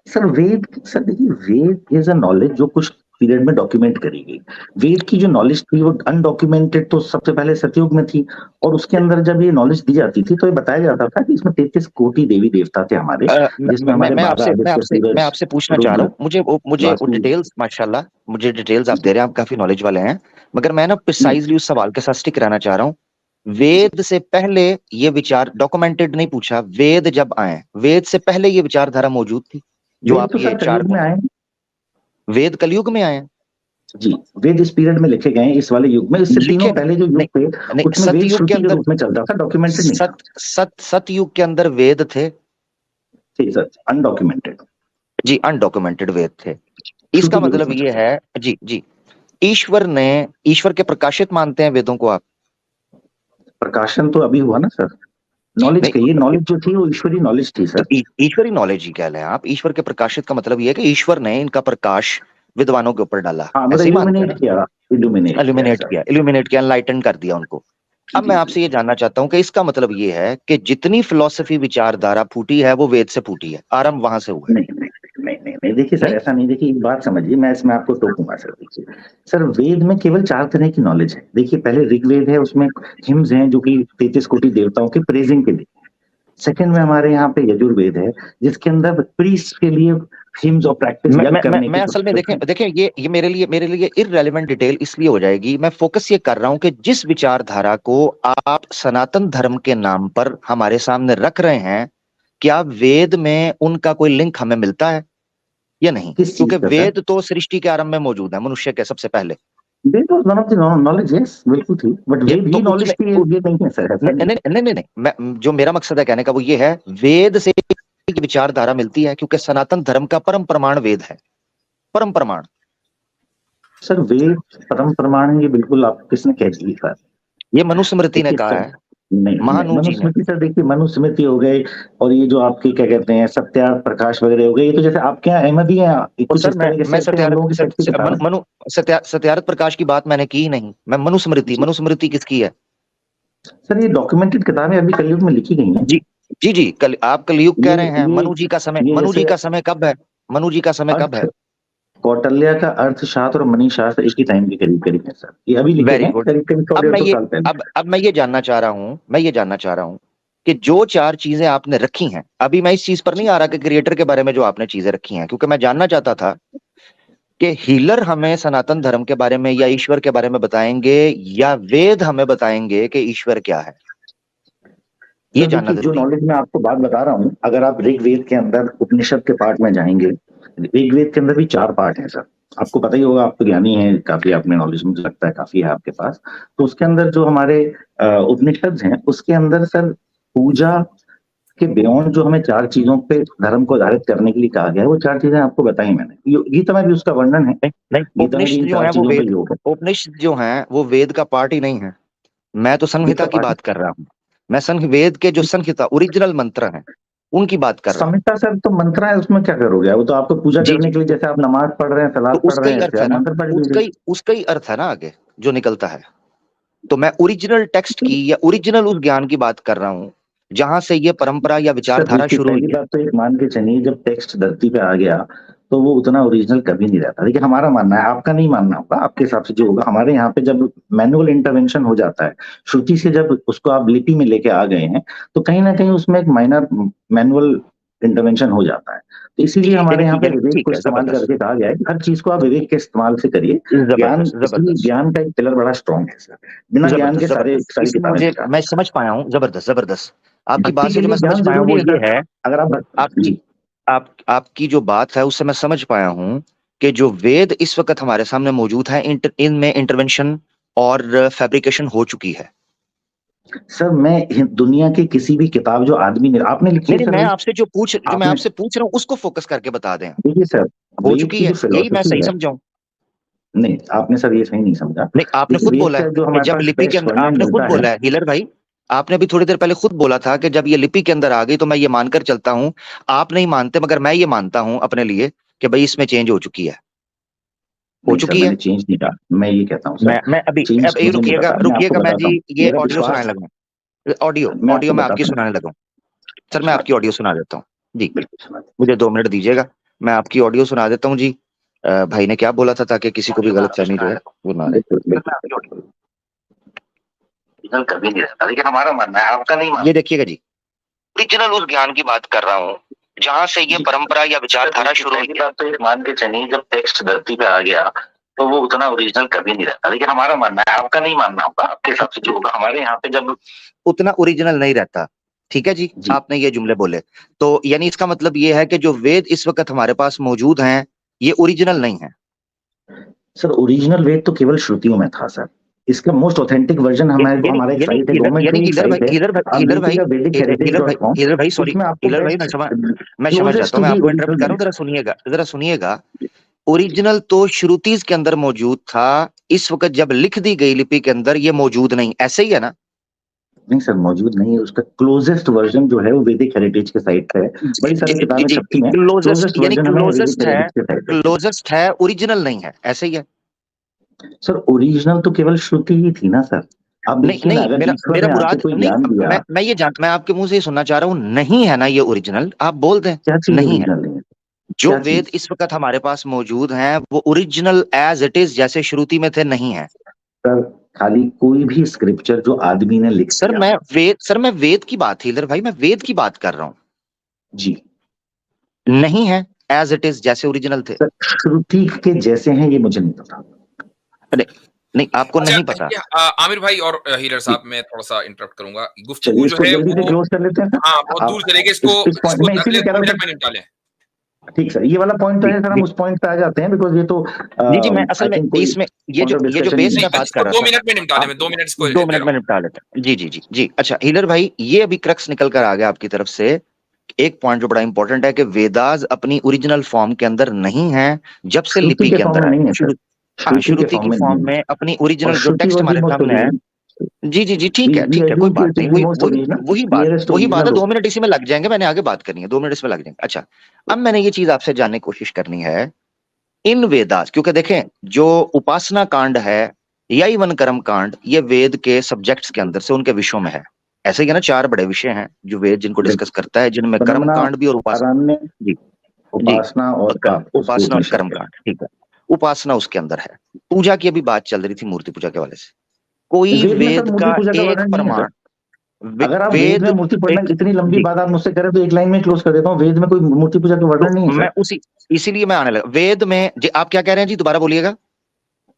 सर देखिए, वेद इज अ नॉलेज जो कुछ पीरियड में डॉक्यूमेंट करी गई। वेद की जो नॉलेज थी वो अनडॉक्यूमेंटेड तो सबसे पहले सतयुग में थी, और उसके अंदर जब ये नॉलेज दी जाती थी तो ये बताया जाता था कि इसमें 33 कोटि देवी देवता थे हमारे, जिसमें हमारे मैं आपसे पूछना चाह रहा हूँ, मुझे डिटेल्स, माशाल्लाह मुझे डिटेल्स आप दे रहे हैं, आप काफी नॉलेज वाले हैं, मगर मैं ना प्रिसाइजली उस सवाल के साथ स्टिक रहना चाह रहा हूँ। वेद से पहले ये विचार डॉक्यूमेंटेड नहीं पूछा, वेद जब आए, वेद से पहले ये विचारधारा मौजूद थी जो आप ये चार में आए, वेद कलयुग में आए जी, वेद इस पीरियड में लिखे गए हैं, इस वाले युग में। इससे तीनों पहले जो युग थे उसमें वेद श्रुति के रूप में चलता था, डॉक्यूमेंटेड नहीं था। सतयुग के अंदर वेद थे, अनडॉक्यूमेंटेड, जी अनडॉक्यूमेंटेड वेद थे। इसका मतलब ये है जी ईश्वर के प्रकाशित मानते हैं वेदों को आप? प्रकाशन तो अभी हुआ ना सर, नॉलेज कहिए, नॉलेज जो थी वो ईश्वरी नॉलेज थी सर। ईश्वरी नॉलेज ही कह लें आप, ईश्वर के प्रकाशित का मतलब ये है कि ईश्वर ने इनका प्रकाश विद्वानों के ऊपर डाला, इल्यूमिनेट किया, एनलाइटन कर दिया उनको। अब मैं आपसे ये जानना चाहता हूँ कि इसका मतलब ये है कि जितनी फिलॉसफी विचारधारा फूटी है वो वेद से फूटी है, आरंभ वहां से हुआ है? नहीं, देखिए सर, ऐसा नहीं। देखिए एक बात समझिए, मैं इसमें आपको टोकूंगा सर। देखिए सर, वेद में केवल 4 तरह की नॉलेज है। देखिए पहले ऋग्वेद है, उसमें हिम्स हैं जो कि 33 कोटि देवताओं के प्रेजिंग के लिए। सेकंड में हमारे यहाँ पे यजुर्वेद है, जिसके अंदर प्रीस्ट के लिए हिम्स और प्रैक्टिस करने मैं असल में देखें ये मेरे लिए इररेलेवेंट डिटेल इसलिए हो जाएगी, मैं फोकस ये कर रहा हूं कि जिस विचारधारा को आप सनातन धर्म के नाम पर हमारे सामने रख रहे हैं, क्या वेद में उनका कोई लिंक हमें मिलता है या नहीं? क्योंकि वेद तो सृष्टि के आरंभ में मौजूद है, मनुष्य के सबसे पहले। जो मेरा मकसद है कहने का वो ये है, वेद से विचारधारा मिलती है, क्योंकि सनातन धर्म का परम प्रमाण वेद है, परम प्रमाण। सर वेद परम प्रमाण है, ये बिल्कुल आप किसने कह दिया? ये मनुस्मृति ने कहा है। नहीं, मनुस्मृति सर, देखिए मनुस्मृति हो गए, और ये जो आपके क्या कहते हैं सत्यार्थ प्रकाश वगैरह हो गए, ये तो जैसे आपके यहाँ अहमदी हैं। सत्यार्थ प्रकाश की बात मैंने की ही नहीं, मैं मनुस्मृति किसकी है सर? ये डॉक्यूमेंटेड किताबें अभी कलयुग में लिखी गई हैं। जी आप कलयुग कह रहे हैं। मनु जी का समय कब है? मनु जी का समय कब है? कौटिल्य का अर्थशास्त्र और मनी शास्त्र एक ही टाइम के करीब है सर, ये अभी लिखे गए करीब। अब मैं ये जानना चाह रहा हूँ कि जो 4 चीजें आपने रखी हैं, अभी मैं इस चीज पर नहीं आ रहा कि क्रिएटर के बारे में जो आपने चीजें रखी हैं, क्योंकि मैं जानना चाहता था कि हीलर हमें सनातन धर्म के बारे में या ईश्वर के बारे में बताएंगे, या वेद हमें बताएंगे कि ईश्वर क्या है, ये जानना जो नॉलेज मैं आपको बात बता रहा हूँ। अगर आप ऋग्वेद के अंदर उपनिषद के पार्ट में जाएंगे, ऋग्वेद के अंदर भी 4 पार्ट हैं सर, आपको पता ही होगा, आप तो ज्ञानी हैं काफी, आपने नॉलेज मुझे लगता है काफी है आपके पास। तो उसके अंदर जो हमारे उपनिषद हैं, उसके अंदर सर पूजा के बियॉन्ड जो हमें 4 चीजों पे धर्म को आधारित करने के लिए कहा गया है, वो 4 चीजें आपको बताई मैंने। गीता में भी उसका वर्णन है। उपनिषद जो है वो वेद का पार्ट ही नहीं है। मैं तो संहिता की बात कर रहा हूँ। मैं वेद के जो संहिता ओरिजिनल मंत्र हैं उनकी बात कर रहा हूँ। संहिता सर तो मंत्र है, उसमें क्या करोगे? वो तो आपको पूजा करने के लिए, जैसे आप नमाज पढ़ रहे हैं, सलाद पढ़ रहे हैं, उसका ही अर्थ है ना आगे जो निकलता है। तो मैं ओरिजिनल टेक्स्ट की या ओरिजिनल उस ज्ञान की बात कर रहा हूँ जहां से ये परंपरा या विचारधारा शुरू हुई। बात तो एक मान के चलिए, जब टेक्स्ट धरती पे आ गया तो वो उतना ओरिजिनल कभी नहीं रहता। लेकिन हमारा मानना है, आपका नहीं मानना होगा, आपके हिसाब से जो होगा। हमारे यहाँ पे जब मैनुअल इंटरवेंशन हो जाता है, श्रुति से जब उसको आप लिपि में लेके आ गए हैं, तो कहीं ना कहीं उसमें एक माइनर मैनुअल इंटरवेंशन हो जाता है। तो इसीलिए हमारे यहाँ पे विवेक को इस्तेमाल करके कहा गया है कि हर चीज को आप विवेक के इस्तेमाल से करिए। ज्ञान का एक पिलर बड़ा स्ट्रॉन्ग है सर, बिना ज्ञान के सारी किताबें। मैं समझ पाया हूँ, जबरदस्त आपकी बात से जो मैं समझ पाया हूँ वो ये है, अगर आप आपकी जो बात है उससे मैं समझ पाया हूँ कि जो वेद इस वक्त हमारे सामने मौजूद है, इनमें इंटरवेंशन और फैब्रिकेशन हो चुकी है। सर मैं दुनिया की किसी भी किताब जो आदमी ने आपने लिखी है, मैं आपसे जो मैं आपसे पूछ रहा हूँ उसको फोकस करके बता दें। देखिए सर, हो चुकी है, यही मैं सही समझाऊं? नहीं, आपने सर ये सही नहीं समझा। नहीं, आपने खुद बोला है जब लिपि के अंदर, आपने खुद बोला है हीलर भाई, आपने भी थोड़ी देर पहले खुद बोला था कि जब ये लिपि के अंदर आ गई तो मैं ये मानकर चलता हूं। आप नहीं मानते, मगर मैं ये मानता हूं अपने लिए कि भाई इसमें चेंज हो चुकी है, चेंज नहीं कहा, मैं ये कहता हूँ मैं अभी रुकिएगा मैं जी ये ऑडियो सुनाने लगा, ऑडियो मैं आपकी सुनाने लगा सर। मैं आपकी ऑडियो सुना देता हूँ जी, मुझे 2 मिनट दीजिएगा, मैं आपकी ऑडियो सुना देता हूँ जी। भाई ने क्या बोला था ताकि किसी को भी गलत फहमी रहे वो ना रहे। कभी नहीं रहता, लेकिन हमारा मानना है, आपका नहीं मानना। ये देखिएगा जी, ओरिजिनल उस ज्ञान की बात कर रहा हूँ जहां से ये परंपरा या विचारधारा शुरू हुई। बात तो मान के चलिए, जब टेक्स्ट धरती पे आ गया तो वो उतना ओरिजिनल कभी नहीं रहता, लेकिन हमारा मानना है, आपका नहीं मानना होगा, आपके हिसाब से जो होगा। हमारे यहाँ पे जब उतना ओरिजिनल नहीं रहता, ठीक है जी, आपने ये जुमले बोले, तो यानी इसका मतलब ये है कि जो वेद इस वक्त हमारे पास मौजूद हैं ये ओरिजिनल नहीं है। सर ओरिजिनल वेद तो केवल श्रुतियों में था सर, इसका मोस्ट ऑथेंटिक वर्जन हमारे एक साइट है, गवर्नमेंट की साइट है। हीलर भाई सॉरी, हीलर भाई मैं समझ जाता हूं, मैं आपको इंटरप्ट कर रहा हूं, जरा सुनिएगा। ओरिजिनल तो श्रुतिज के अंदर मौजूद था, इस वक्त जब लिख दी गई लिपि के अंदर ये मौजूद नहीं, ऐसे ही है ना? नहीं सर मौजूद नहीं है, उसका क्लोजेस्ट वर्जन जो है वो वैदिक हेरिटेज के साइट पे है, बड़ी सारी किताबें छपती हैं, क्लोजेस्ट यानी क्लोजेस्ट है, ओरिजिनल नहीं है, ऐसे ही है सर। ओरिजिनल तो केवल श्रुति ही थी ना सर। अब नहीं मेरा मुराद नहीं, मैं आपके मुंह से ही सुनना चाह रहा हूँ, नहीं है ना ये ओरिजिनल, आप बोल दें नहीं है। जो वेद इस वक्त हमारे पास मौजूद हैं वो ओरिजिनल एज इट इज जैसे श्रुति में थे नहीं है सर। खाली कोई भी स्क्रिप्चर जो आदमी ने लिख सर मैं वेद की बात, हीलर भाई मैं वेद की बात कर रहा हूँ जी, नहीं है एज इट इज जैसे ओरिजिनल थे। श्रुति के जैसे हैं ये मुझे नहीं पता। अरे नहीं आपको नहीं पता। आमिर भाई और हीलर साहब मैं थोड़ा सा इंटरप्ट करूंगा, गुफ्तगू जो है वो क्लोज कर लेते हैं। हाँ बहुत दूर चले गए, इसको अगले 2 मिनट में निपटा लें। ठीक सर, ये वाला पॉइंट तो है सर, हम उस पॉइंट पे आ जाते हैं बिकॉज़ ये तो जी मैं असल में इसमें ये जो बेस का बात कर रहा था 2 मिनट में निपटा लें, 2 मिनट इसको 2 मिनट में निपटा लेते हैं। जी जी जी जी अच्छा हीलर भाई, ये अभी क्रक्स निकल कर आ गया आपकी तरफ से, एक पॉइंट जो बड़ा इंपॉर्टेंट है कि वेदास अपनी ओरिजिनल फॉर्म के अंदर नहीं है जब से लिपि के अंदर है, श्रुति की फॉर्म में अपनी ओरिजिनल जो टेक्स्ट हमारे सामने है। जी जी जी ठीक है कोई बात नहीं, वही बात है, 2 मिनट इसी में लग जाएंगे, मैंने आगे बात करनी है, 2 मिनट इसमें लग जाएंगे। अच्छा अब मैंने ये चीज आपसे जानने की कोशिश करनी है इन वेदास, क्योंकि देखें जो उपासना कांड है या इवन कर्म कांड, ये वेद के सब्जेक्ट्स के अंदर से उनके विषयों में है, ऐसे ही है ना, 4 बड़े विषय हैं जो वेद जिनको डिस्कस करता है, जिनमें कर्म कांड भी और उपासना जी उपासना और कर्म कांड, ठीक है। उपासना उसके अंदर है, पूजा की अभी बात चल रही थी मूर्ति पूजा के हवाले से, कोई वेद का एक प्रमाण, अगर आप वेद में मूर्ति पूजा, इतनी लंबी बात आप मुझसे करें तो एक लाइन में क्लोज कर देता हूँ, वेद में कोई मूर्ति पूजा का वर्णन नहीं है। मैं इसीलिए मैं आने लगा वेद में जी, आप क्या कह रहे हैं जी, दोबारा बोलिएगा।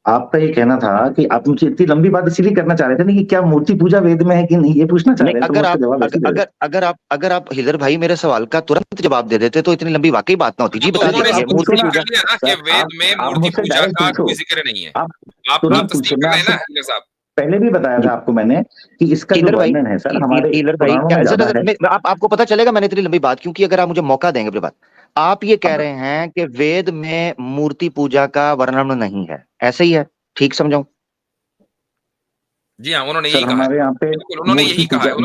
आपका ये कहना था कि आप मुझे इतनी लंबी बात इसीलिए करना चाह रहे थे ना कि क्या मूर्ति पूजा वेद में है कि नहीं, ये पूछना चाह रहे थे। अगर आप हिलर भाई मेरे सवाल का तुरंत जवाब दे देते तो इतनी लंबी वाकई बात ना होती। जी बता दीजिए, मूर्ति पूजा वेद में मूर्ति पूजा का कोई जिक्र नहीं है, आप तस्दीक कर रहे हैं ना हिलर साहब। पहले भी बताया था आपको मैंने कि इसका जो वर्णन है सर हमारे आपको पता चलेगा मैंने इतनी लंबी बात क्यों की, अगर आप मुझे मौका देंगे अपनी बात। आप ये कह रहे हैं कि वेद में मूर्ति पूजा का वर्णन नहीं है, ऐसे ही है, ठीक समझाऊं? जी हाँ, उन्होंने यही कहा, हमारे यहाँ पे उन्होंने यही कहा है, यही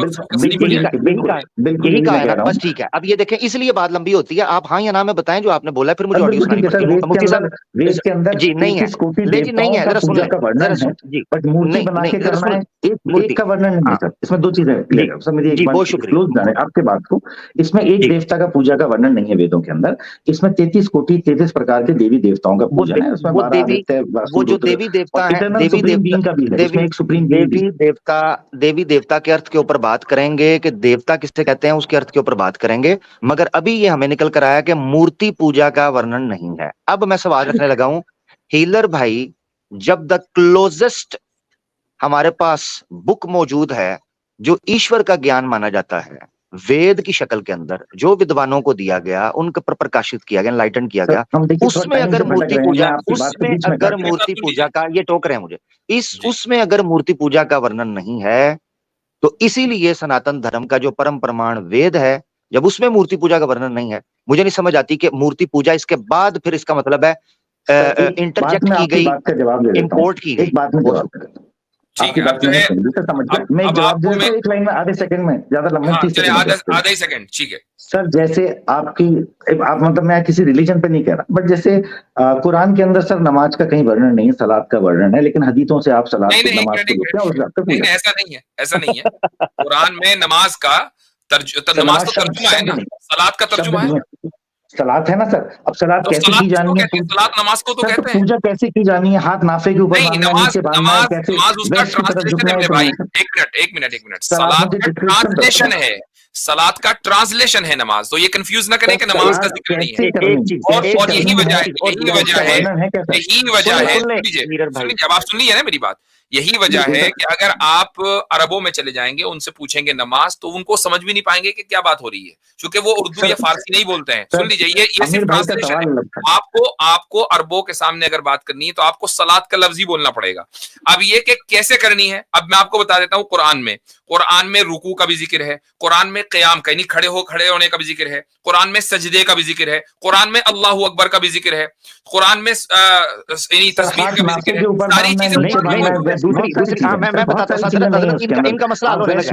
कहा है बस ठीक है। अब ये देखें इसलिए बात लंबी होती है, आप हाँ या ना में बताएं जो आपने बोला, फिर मुझे ऑडियो सुनानी पड़ती है। मुफ्ती साहब वेद के अंदर जी नहीं है, लेकिन नहीं है, जरा सुन ले, जरा सुन जी, बट मूर्ति बना के करना है एक का वर्णन नहीं है सर, इसमें 2 चीजें क्लियर सर, मेरी एक बात क्लोज जाने आपके बात को, इसमें एक देवता का पूजा का वर्णन नहीं है वेदों के अंदर, इसमें 33 कोटि 33 प्रकार के देवी देवताओं का पूजन है, उसमें वो जो देवी देवता है, देवी देवता का भी है, इसमें एक सुप्रीम देवी देवता के अर्थ के ऊपर बात करेंगे कि देवता किससे कहते हैं उसके अर्थ के ऊपर बात करेंगे, मगर अभी ये हमें निकल कर आया कि मूर्ति पूजा का वर्णन नहीं है। अब मैं सवाल रखने लगा हूं हीलर भाई, जब द क्लोजेस्ट हमारे पास बुक मौजूद है जो ईश्वर का ज्ञान माना जाता है वेद की शक्ल के अंदर, जो विद्वानों को दिया गया, उनके पर प्रकाशित किया गया, एनलाइटन किया गया, उसमें अगर मूर्ति पूजा का, ये टोक रहे हैं मुझे, उसमें अगर मूर्ति पूजा का वर्णन नहीं है तो इसीलिए सनातन धर्म का जो परम प्रमाण वेद है, जब उसमें मूर्ति पूजा का वर्णन नहीं है, मुझे नहीं समझ आती कि मूर्ति पूजा इसके बाद फिर इसका मतलब है इंटरजेक्ट की गई, इंपोर्ट की गई। ठीक है, मैं जवाब दे देता हूं एक लाइन में, आधे सेकंड में, ज्यादा लंबा आधा ही सेकंड, ठीक है सर। जैसे आप मतलब मैं किसी रिलीजन पे नहीं कह रहा, बट जैसे कुरान के अंदर सर नमाज का कहीं वर्णन नहीं है, सलात का वर्णन है, लेकिन हदीथों से आप सलात नमाज को ऐसा नहीं है, कुरान में नमाज का तर्जुमा है ना, सलात का तर्जुमा है। सलात है ना सर। अब सलात तो कैसे की जानी है? सलात नमाज को तो सर, कहते हैं। पूजा कैसे की जानी है? हाथ नाफे के ऊपर नहीं, बांधना है, नीचे बांधना है, कैसे नमाज उसका वेस्ट की तरफ ट्रांसलेशन झुकना है है मेरे कि भाई। नहीं सर? एक मिनट। सर आप सलात मुझे का डिस्क्रिप्शन ट्रांसलेशन है, सलात का ट्रांसलेशन है नमाज, तो ये कंफ्यूज ना करें कि नमाज का जिक्र नहीं है। और यही वजह है, सुन लीजिए, अब आप सुन लीजिए ना मेरी बात। यही वजह है कि अगर आप अरबों में चले जाएंगे, उनसे पूछेंगे नमाज, तो उनको समझ भी नहीं पाएंगे कि क्या बात हो रही है, क्योंकि वो उर्दू या फारसी नहीं बोलते हैं। सुन लीजिए, ये सिर्फ ट्रांसलेशन है। आपको अरबों के सामने अगर बात करनी है तो आपको सलात का लफ्ज ही बोलना पड़ेगा। अब ये कि कैसे करनी है, अब मैं आपको बता देता हूं। कुरान में रुकू का भी जिक्र है, कुरान में क़याम का यानी खड़े होने का भी जिक्र है, कुरान में सजदे का भी जिक्र है, कुरान में अल्लाहु अकबर का भी जिक्र है, कुरान में यानी तस्बीह का भी जिक्र है। सारी चीजें दूसरी मैं बताता हूं, इनका मसला हल होने लगा है।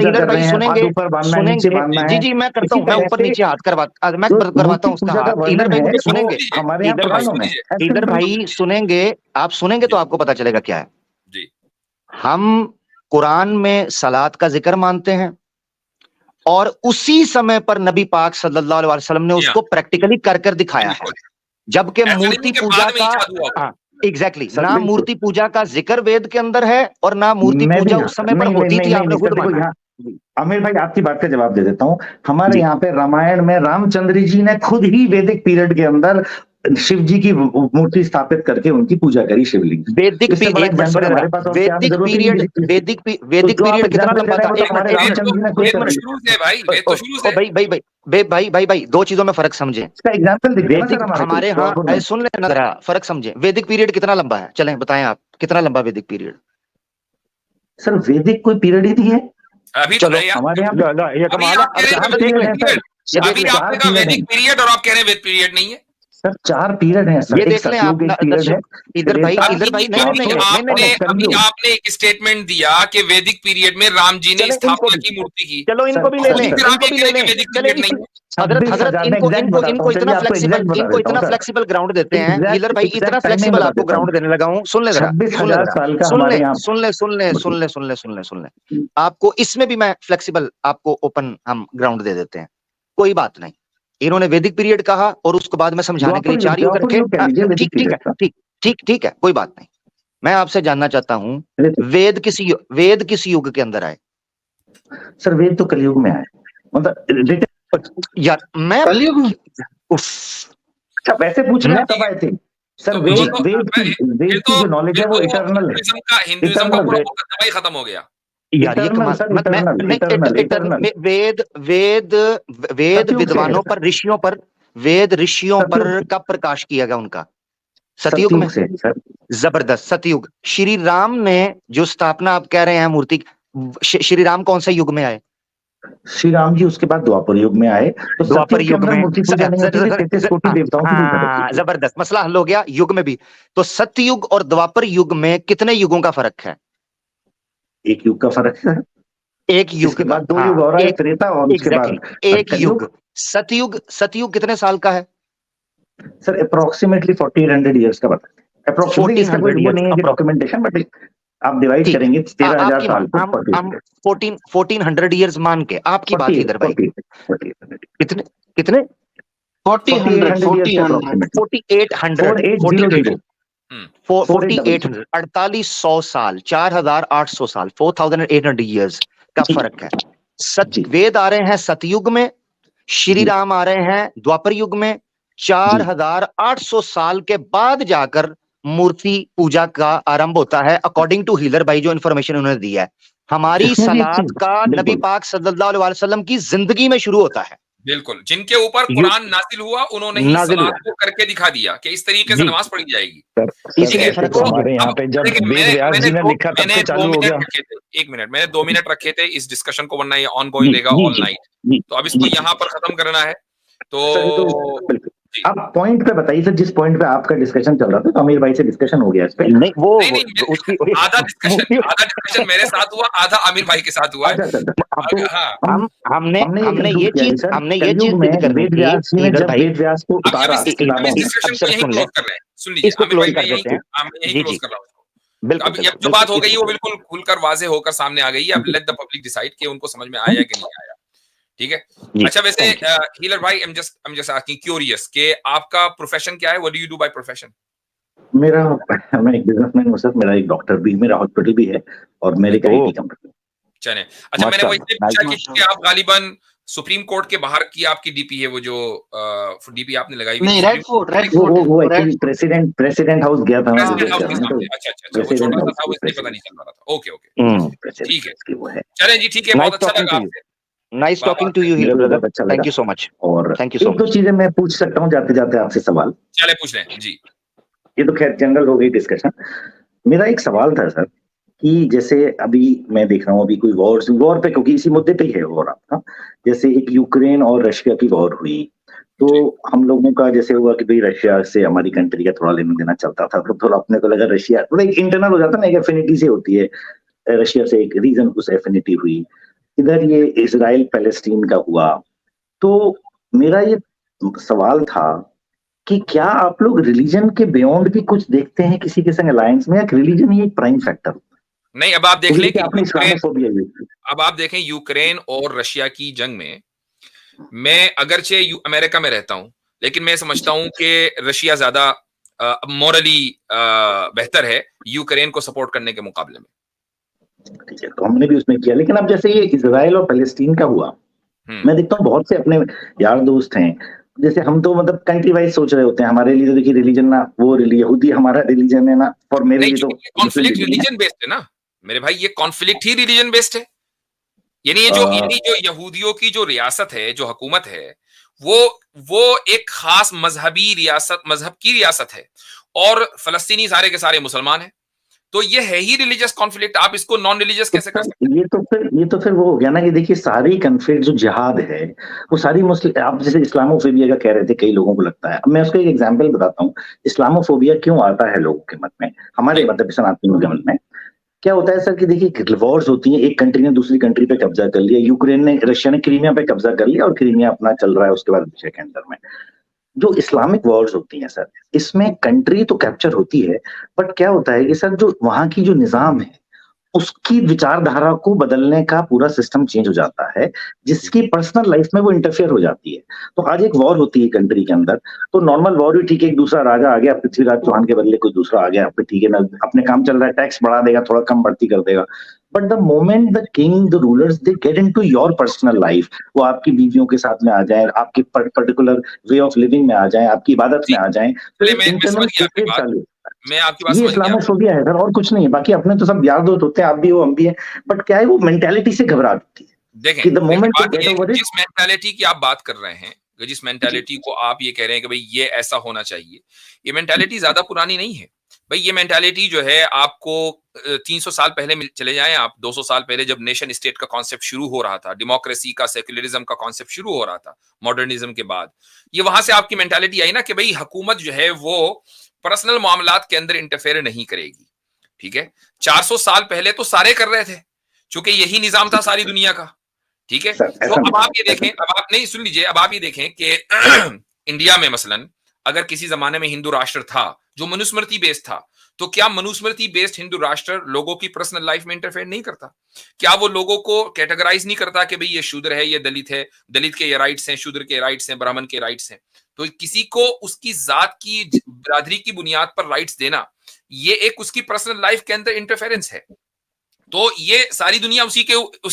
इधर भाई सुनेंगे, जी मैं करता हूँ, मैं ऊपर नीचे हाथ करवाता हूँ उसका हाथ। इधर भाई सुनेंगे, इधर भाई सुनेंगे, आप सुनेंगे तो आपको पता चलेगा क्या है जी। हम कुरान में सलात का जिक्र मानते हैं और उसी समय पर नबी पाक सल्लल्लाहु अलैहि वसल्लम ने उसको प्रैक्टिकली कर दिखाया है। जबकि मूर्ति पूजा का एग्जैक्टली ना मूर्ति पूजा का जिक्र वेद के अंदर है और ना मूर्ति पूजा उस समय पर होती थी। आपने खुद माना। आमिर भाई आपकी बात का जवाब दे देता हूँ। हमारे यहाँ पे रामायण में रामचंद्र जी ने खुद ही वैदिक पीरियड के अंदर शिव जी की मूर्ति स्थापित करके उनकी पूजा करी शिवलिंग। वैदिक पीरियड कितना लंबा था? भाई दो चीजों में फर्क समझे। हमारे यहाँ सुन लेना जरा, फर्क समझे। वैदिक पीरियड कितना लंबा है? चलें बताएं आप, कितना लंबा वैदिक पीरियड? सर वैदिक कोई पीरियड ही नहीं है अभी। चलो हमारे यहाँ ये कमाल है। वैदिक पीरियड और आप कह रहे हैं वेद पीरियड नहीं है। सर 4 पीरियड है सर। ये देख लें आप इधर भाई आपने एक स्टेटमेंट दिया कि वैदिक पीरियड में राम जी ने स्थापना की मूर्ति की। चलो इनको भी ले लें। हजरत इनको इतना फ्लेक्सिबल ग्राउंड देते हैं। हिलर भाई इतना फ्लेक्सिबल आपको ग्राउंड देने लगा हूँ। सुन ले, आपको इसमें भी मैं फ्लेक्सिबल आपको ओपन हम ग्राउंड दे देते हैं, कोई बात नहीं। इन्होंने वैदिक पीरियड कहा और उसके बाद में समझाने के लिए 4 युग रखे। ठीक है, कोई बात नहीं। मैं आपसे जानना चाहता हूं वेद किस युग के अंदर आए? सर वेद तो कलयुग में आए, मतलब यार मैं कलयुग अच्छा वैसे पूछ रहे हैं तब आए थे सर। वेद की जो नॉलेज है वो इटर्नल है। हिंदुइज्म का पूरा दवाई खत्म हो गया यार। ये वेद विद्वानों पर, ऋषियों पर कब प्रकाश किया गया उनका? सतयुग में। जबरदस्त, सतयुग। श्री राम ने जो स्थापना आप कह रहे हैं मूर्ति, श्री राम कौन से युग में आए? श्री राम जी उसके बाद द्वापर युग में आए। तो द्वापर युग में जबरदस्त मसला हल हो गया। युग में भी तो सतयुग और द्वापर युग में कितने युगों का फर्क है? एक युग का फर्क है। एक युग के बाद 2 युग और त्रेता और उसके बाद एक युग। सतयुग कितने साल का है सर? अप्रोक्सीमेटली 1400 इयर्स का बताते हैं। अप्रोक्सीमेटली इसका कोई वो नहीं है डॉक्यूमेंटेशन, बट आप डिवाइड करेंगे 13,000 साल को। हम 1400 इयर्स मान के आपकी बात इधर भाई कितने 4800 साल, 4800 साल, 4800 इयर्स का फर्क है। वेद आ रहे हैं सतयुग में, श्री राम आ रहे हैं द्वापर युग में। 4800 साल के बाद जाकर मूर्ति पूजा का आरंभ होता है, अकॉर्डिंग टू हीलर भाई जो इन्फॉर्मेशन उन्होंने दी है। हमारी सलात का नबी पाक सल्लल्लाहु अलैहि वसल्लम की जिंदगी में शुरू होता है। बिल्कुल, जिनके ऊपर कुरान नाजिल हुआ उन्होंने ही सलात को करके दिखा दिया कि इस तरीके से नमाज पढ़ी जाएगी। हमारे यहाँ पे जब वेद व्यास जी ने लिखा तब से चालू हो गया। 1 मिनट, मैंने 2 मिनट रखे थे इस डिस्कशन को, वरना ये ऑन गोइंग रहेगा ऑल नाइट। तो अब इसको यहाँ पर खत्म करना है। तो आप पॉइंट पे बताइए सर, जिस पॉइंट पे आपका डिस्कशन चल रहा था, तो अमीर भाई से डिस्कशन हो गया इस पे। नहीं, आधा डिस्कशन मेरे साथ हुआ, आधा आमिर भाई के साथ हुआ। हमने ये चीज वेद व्यास को उतारा। सुन लीजिए, अब जो बात हो गई वो बिल्कुल खुलकर वाजे होकर सामने आ गई है। अब लेट द पब्लिक डिसाइड कि उनको समझ में आया कि नहीं आया। ठीक है। अच्छा, वैसे हीलर भाई, I'm just asking curious कि आपका प्रोफेशन क्या है? What do you do by profession? मैं एक बिजनेसमैन हूँ सर, मेरा एक डॉक्टर भी, मेरा हॉस्पिटल भी है और मेरे का आईटी कंपनी। चले, अच्छा, मैंने वो इसलिए पूछा कि आप गालिबन सुप्रीम कोर्ट के बाहर की आपकी डीपी है, वो जो डीपी आपने लगाई हुई है, वो एक्चुअली प्रेसिडेंट हाउस गया था। अच्छा, वो छोटा सा था, वो इसलिए पता नहीं चल रहा था। ओके, ठीक है, चलें जी, ठीक है, बहुत अच्छा लगा आपसे। नाइस टॉकिंग टू यू हील brother, thank you so much. और एक दो चीजें मैं पूछ सकता हूँ जाते जाते आपसे सवाल? चले, पूछ लें जी। ये तो खैर जनरल हो गई डिस्कशन। मेरा एक सवाल था सर कि जैसे अभी मैं देख रहा हूँ अभी कोई वॉर पे, क्योंकि इसी मुद्दे पे ही है वॉर आपका, जैसे एक यूक्रेन और रशिया की वॉर हुई, तो हम लोगों का जैसे हुआ कि भाई रशिया से हमारी कंट्री का थोड़ा लेना देना चलता था, तो थोड़ा अपने को लगा रशिया थोड़ा एक इंटरनल हो जाता ना, एक एफिनिटी से होती है, रशिया से एक रीजन उस एफिनिटी हुई। इधर ये इजराइल पैलेस्टीन का हुआ, तो मेरा ये सवाल था कि क्या आप लोग रिलीजन के बियॉन्ड भी कुछ देखते हैं किसी के संग अलायंस में, या रिलीजन ही एक प्राइम फैक्टर? नहीं, अब आप देख लें कि अब आप देखें यूक्रेन और रशिया की जंग में, मैं अगरचे अमेरिका में रहता हूं, लेकिन मैं समझता हूं कि रशिया ज्यादा मॉरली बेहतर है यूक्रेन को सपोर्ट करने के मुकाबले में। ठीक है, तो हमने भी उसमें किया, लेकिन अब जैसे ये इजराइल और पैलेस्टीन का हुआ, मैं देखता हूँ बहुत से अपने यार दोस्त हैं, जैसे हम तो मतलब कंट्री वाइज सोच रहे होते हैं, हमारे लिए तो देखिए रिलीजन ना, वो यहूदी हमारा रिलीजन है ना, और मेरे लिए तो कॉन्फ्लिक्ट रिलीजन बेस्ड है ना मेरे भाई, ये कॉन्फ्लिक्ट ही रिलीजन बेस्ड है। यानी ये जो यहूदियों की जो रियासत है, जो हुकूमत है, वो एक खास मजहबी रियासत, मजहब की रियासत है, और फलस्तीनी सारे के सारे मुसलमान हैं, तो ये है ही रिलीजियस कॉन्फ्लिक्ट। आप इसको नॉन रिलीजियस कैसे कर सकते हैं? ये तो फिर वो हो गया ना कि देखिए सारी कन्फ्लिक्ट जो जिहाद है वो सारी मुस्लिम, आप जैसे इस्लामोफोबिया का कह रहे थे, कई लोगों को लगता है। अब मैं उसको एक एग्जांपल बताता हूँ, इस्लामोफोबिया क्यों आता है लोगों के मन में, हमारे मतलब सनातनियों के मन में। क्या होता है सर कि देखिए वॉर्स होती है, एक कंट्री ने दूसरी कंट्री पे कब्जा कर लिया, यूक्रेन ने, रशिया ने क्रीमिया पे कब्जा कर लिया, और क्रीमिया अपना चल रहा है, उसके बाद रशिया के अंदर में। जो इस्लामिक वॉर्स होती हैं सर, इसमें कंट्री तो कैप्चर होती है, बट क्या होता है कि सर जो वहां की जो निजाम है उसकी विचारधारा को बदलने का पूरा सिस्टम चेंज हो जाता है, जिसकी पर्सनल लाइफ में वो इंटरफेयर हो जाती है। तो आज एक वॉर होती है कंट्री के अंदर, तो नॉर्मल वॉर भी ठीक है, एक दूसरा राजा आ गया, पृथ्वीराज चौहान के बदले कोई दूसरा आ गया, ठीक है ना, अपने काम चल रहा है, टैक्स बढ़ा देगा, थोड़ा कम बढ़ती कर देगा। But the moment the king, the rulers, they get into your personal life, वो आपकी बीवियों के साथ में आ जाए, आपकी पर्टिकुलर वे ऑफ लिविंग में आ जाए, आपकी इबादत में आ जाए, तो इंटरनल चालू। मैं आपकी बात ये इस्लामोफोबिया है सर, और कुछ नहीं है। बाकी अपने तो सब यार दोस्त होते हैं, आप भी हो हम भी हैं, बट क्या है वो मेंटालिटी से घबरा देती है। देखें, जिस मेंटालिटी की आप बात कर रहे हैं, जिस मेंटालिटी को आप ये कह रहे हैं कि भाई ये ऐसा होना चाहिए, ये मेंटालिटी ज्यादा पुरानी नहीं है भाई। ये मेंटालिटी जो है, आपको 300 साल पहले चले जाएं आप, 200 साल पहले जब नेशन स्टेट का कॉन्सेप्ट शुरू हो रहा था, डेमोक्रेसी का, सेक्युलरिज्म का कॉन्सेप्ट शुरू हो रहा था मॉडर्निज्म के बाद, ये वहां से आपकी मेंटालिटी आई ना कि भाई हुकूमत जो है वो पर्सनल मामलात के अंदर इंटरफेयर नहीं करेगी। ठीक है, 400 साल पहले तो सारे कर रहे थे, क्योंकि यही निजाम था सारी दुनिया का। ठीक है, तो अब आप ये देखें, अब आप नहीं सुन लीजिए, अब आप ये देखें कि इंडिया में मसलन अगर किसी जमाने में हिंदू राष्ट्र था जो मनुस्मृति बेस्ड था, तो क्या मनुस्मृति बेस्ड हिंदू राष्ट्र लोगों की पर्सनल लाइफ में इंटरफेयर नहीं करता? क्या वो लोगों को कैटेगराइज नहीं करता कि भाई ये शूद्र है, ये दलित है, दलित के ये राइट्स हैं, शूद्र के राइट्स हैं, ब्राह्मण के राइट्स हैं? तो किसी को उसकी जात की, बिरादरी की बुनियाद पर राइट्स देना, ये एक उसकी पर्सनल लाइफ के अंदर इंटरफेरेंस है। तो ये सारी दुनिया उसी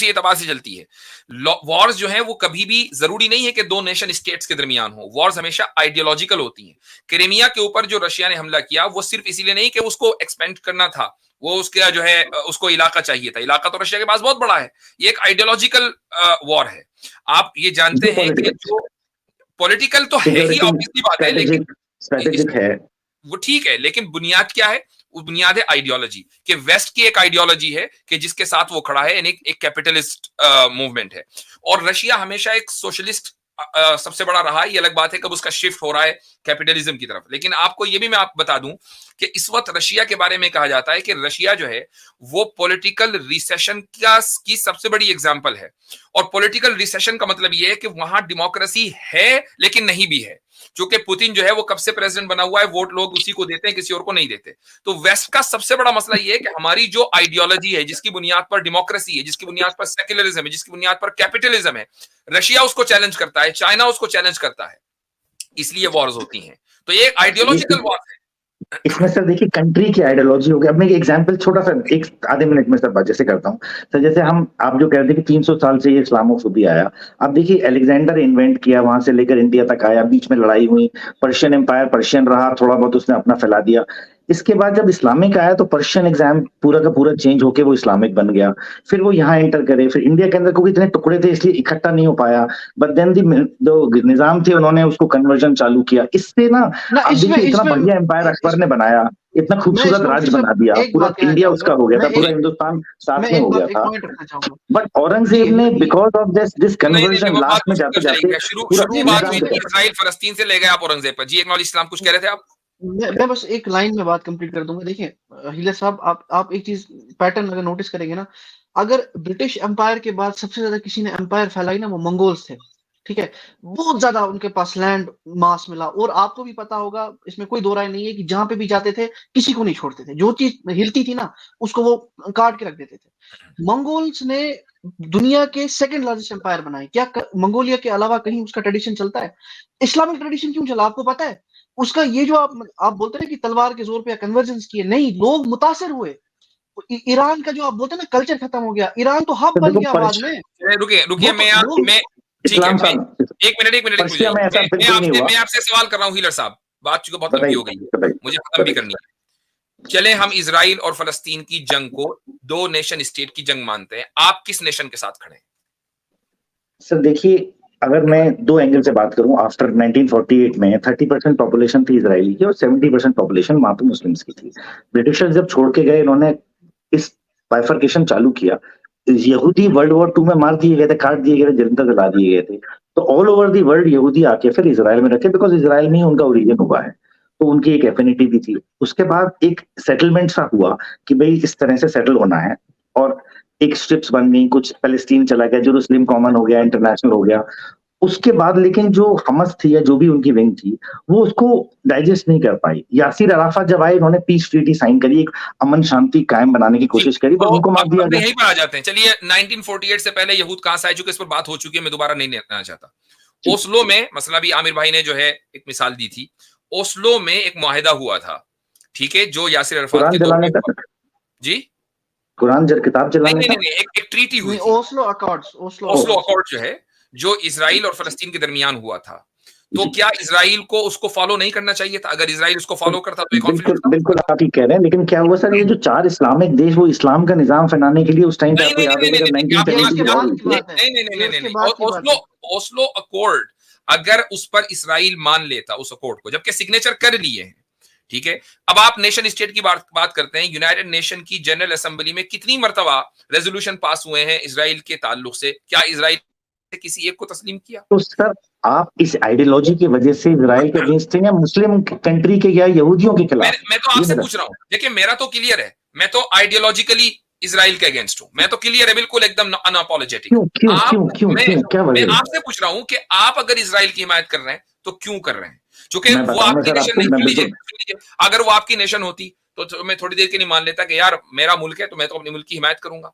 एतबार से चलती है। वॉर्स जो है वो कभी भी जरूरी नहीं है कि दो नेशन स्टेट्स के दरमियान हो, वॉर्स हमेशा आइडियोलॉजिकल होती हैं। क्रीमिया के ऊपर जो रशिया ने हमला किया, वो सिर्फ इसीलिए नहीं कि उसको एक्सपेंड करना था, वो उसका जो है उसको इलाका चाहिए था, इलाका तो रशिया के पास बहुत बड़ा है। ये एक आइडियोलॉजिकल वॉर है। आप ये जानते हैं कि जो पॉलिटिकल तो है ही, ऑब्वियसली बात है, लेकिन स्ट्रेटेजिक है वो, ठीक है, लेकिन बुनियाद क्या है? वो बुनियाद है आइडियोलॉजी, कि वेस्ट की एक आइडियोलॉजी है कि जिसके साथ वो खड़ा है, एक कैपिटलिस्ट मूवमेंट है। और रशिया हमेशा एक सोशलिस्ट सबसे बड़ा रहा है। ये अलग बात है कब उसका शिफ्ट हो रहा है कैपिटलिज्म की तरफ। लेकिन आपको ये भी मैं बता दूं कि इस वक्त रशिया के बारे में कहा जाता है कि रशिया जो है वो पॉलिटिकल रिसेशन की सबसे बड़ी एग्जांपल है। और पॉलिटिकल रिसेशन का मतलब ये है कि वहां डेमोक्रेसी है लेकिन नहीं भी है। क्योंकि पुतिन जो है वो कब से प्रेसिडेंट बना हुआ है, वोट लोग उसी को देते हैं, किसी और को नहीं देते। तो वेस्ट का सबसे बड़ा मसला ये है कि हमारी जो आइडियोलॉजी है, जिसकी बुनियाद पर डेमोक्रेसी है, जिसकी बुनियाद पर सेक्युलरिज्म है, जिसकी बुनियाद पर कैपिटलिज्म है, रशिया उसको चैलेंज करता है, चाइना उसको चैलेंज करता है, इसलिए वॉर्स होती हैं। तो ये आइडियोलॉजिकल वॉर है। इसमें सर देखिए कंट्री की आइडियोलॉजी हो गई। अब मैं एक एग्जांपल छोटा सा एक आधे मिनट में सर बात जैसे करता हूँ सर, जैसे आप जो कह रहे थे कि 300 साल से ये इस्लामोफोबिया आया। अब देखिए अलेक्जेंडर इन्वेंट किया, वहां से लेकर इंडिया तक आया, बीच में लड़ाई हुई, पर्शियन एम्पायर पर्शियन रहा, थोड़ा बहुत उसने अपना फैला दिया। इसके बाद जब इस्लामिक आया तो पर्शियन एग्जाम पूरा का पूरा चेंज होके वो इस्लामिक बन गया, फिर वो यहाँ एंटर करे, फिर इंडिया के अंदर क्योंकि इतने टुकड़े थे इसलिए इकट्ठा नहीं हो पाया, बट देन जो निजाम थे उन्होंने उसको कन्वर्जन चालू किया। इससे ना अब देखिए इतना बढ़िया एम्पायर अकबर ने बनाया, इतना खूबसूरत राज्य बना दिया, पूरा इंडिया उसका हो गया था, पूरा हिंदुस्तान साथ में हो गया था। बट औरंगजेब ने because of this conversion last में जाते जाते शुरुआत हुई थी इजराइल फलस्तीन से ले गए आप औरंगजेब पर। जी एक इस्लाम कुछ कह रहे थे आप? मैं बस एक लाइन में बात कंप्लीट कर दूंगा। देखिए हिलर साहब, आप एक चीज पैटर्न अगर नोटिस करेंगे ना, अगर ब्रिटिश एम्पायर के बाद सबसे ज्यादा किसी ने एम्पायर फैलाई ना, वो मंगोल्स थे। ठीक है, बहुत ज्यादा उनके पास लैंड मास मिला, और आपको भी पता होगा, इसमें कोई दो राय नहीं है कि जहां पे भी जाते थे किसी को नहीं छोड़ते थे, जो चीज हिलती थी ना उसको वो काट के रख देते थे। मंगोल्स ने दुनिया के सेकंड लार्जेस्ट एम्पायर बनाए। क्या मंगोलिया के अलावा कहीं उसका ट्रेडिशन चलता है? इस्लामिक ट्रेडिशन क्यों चला आपको पता है? उसका ये जो आप बोलते हैं कि तलवार के जोर पे कन्वर्जेंस किए, नहीं, लोग मुतासिर हुए। ईरान का जो आप बोलते हैं ना कल्चर खत्म हो गया, ईरान तो हब बन गया बाद में। रुकिए मैं ठीक है, एक मिनट मैं आपसे सवाल कर रहा हूँ हीलर साहब, बात चूंकि बहुत लंबी हो गई है, मुझे खत्म भी करनी है। चले हम इजराइल और फलस्तीन की जंग को दो नेशन स्टेट की जंग मानते हैं, आप किस नेशन के साथ खड़े हैं? सर देखिए अगर मैं दो एंगल से बात करूं, आफ्टर 1948 में 30% पॉपुलेशन थी इजरायली की और 70% पॉपुलेशन वहां पे मुस्लिम्स की थी। ब्रिटिशर्स जब छोड़ के गए, इन्होंने इस बाइफर्केशन चालू किया। यहूदी वर्ल्ड वॉर 2 में मार दिए गए थे, काट दिए गए थे, जलंधर जला दिए गए थे। तो ऑल ओवर दी वर्ल्ड यहूदी आके फिर इजराइल में रखे, बिकॉज इजराइल में ही उनका ओरिजिन हुआ है, तो उनकी एक एफिनिटी भी थी। उसके बाद एक सेटलमेंट सा हुआ कि भाई इस तरह से सेटल होना है, और एक स्ट्रिप्स बन गई, कुछ पैलेस्टीन चला गया, जेरूसलम कॉमन हो गया, इंटरनेशनल हो गया। उसके बाद लेकिन जो हमस थी या जो भी उनकी विंग थी वो उसको डाइजेस्ट नहीं कर पाई। यासिर अराफत जब आए, उन्होंने पीस ट्रीटी साइन करी, एक अमन शांति कायम बनाने की कोशिश करी, पर उनको मार दिया गया। यहीं पर आ जाते हैं। चलिए 1948 से पहले यहूद कहां से आए, चूंकि इस पर बात हो चुकी है, मैं दोबारा नहीं लेना चाहता। ओस्लो में मसला भी आमिर भाई ने जो है एक मिसाल दी थी, ओस्लो में एक मुआहिदा हुआ था, ठीक है, जो यासिर अराफत के दौर में जी कुरान किताब जलाने नहीं, एक ट्रीटी हुई, ओस्लो अकॉर्ड जो है, जो इजराइल और फलस्तीन के दरमियान हुआ था। तो क्या इजराइल को उसको फॉलो नहीं करना चाहिए था? अगर इजराइल उसको फॉलो करता तो बिल्कुल आप ही कह रहे हैं, लेकिन क्या हुआ सर, ये जो 4 इस्लामिक देश वो इस्लाम का निजाम फैलाने के लिए उस टाइम पे ओस्लो अकॉर्ड, अगर उस पर इजराइल मान लेता उस अकॉर्ड को, जबकि सिग्नेचर कर लिए हैं, ठीक है। अब आप नेशन स्टेट की बात करते हैं, यूनाइटेड नेशन की जनरल असेंबली में कितनी मर्तबा रेजोल्यूशन पास हुए हैं इजराइल के ताल्लुक से? क्या इजराइल किसी एक को तस्लीम किया? तो सर आप इस आइडियोलॉजी की वजह से इजराइल के अगेंस्ट हैं या मुस्लिम कंट्री के या यहूदियों के खिलाफ? मैं तो आपसे पूछ रहा हूं, देखिए मेरा तो क्लियर है, मैं तो आइडियोलॉजिकली इजराइल के अगेंस्ट हूं, मैं तो क्लियर है, बिल्कुल एकदम अनअपोलोजेटिक। मैं आपसे पूछ रहा हूं कि आप अगर इजराइल की हिमायत कर रहे हैं तो क्यों कर रहे हैं? क्योंकि वो आपकी नेशन नहीं, अगर वो आपकी नेशन होती तो मैं थोड़ी देर के नहीं मान लेता कि यार मेरा मुल्क है तो मैं तो अपने मुल्क की हिमायत करूंगा।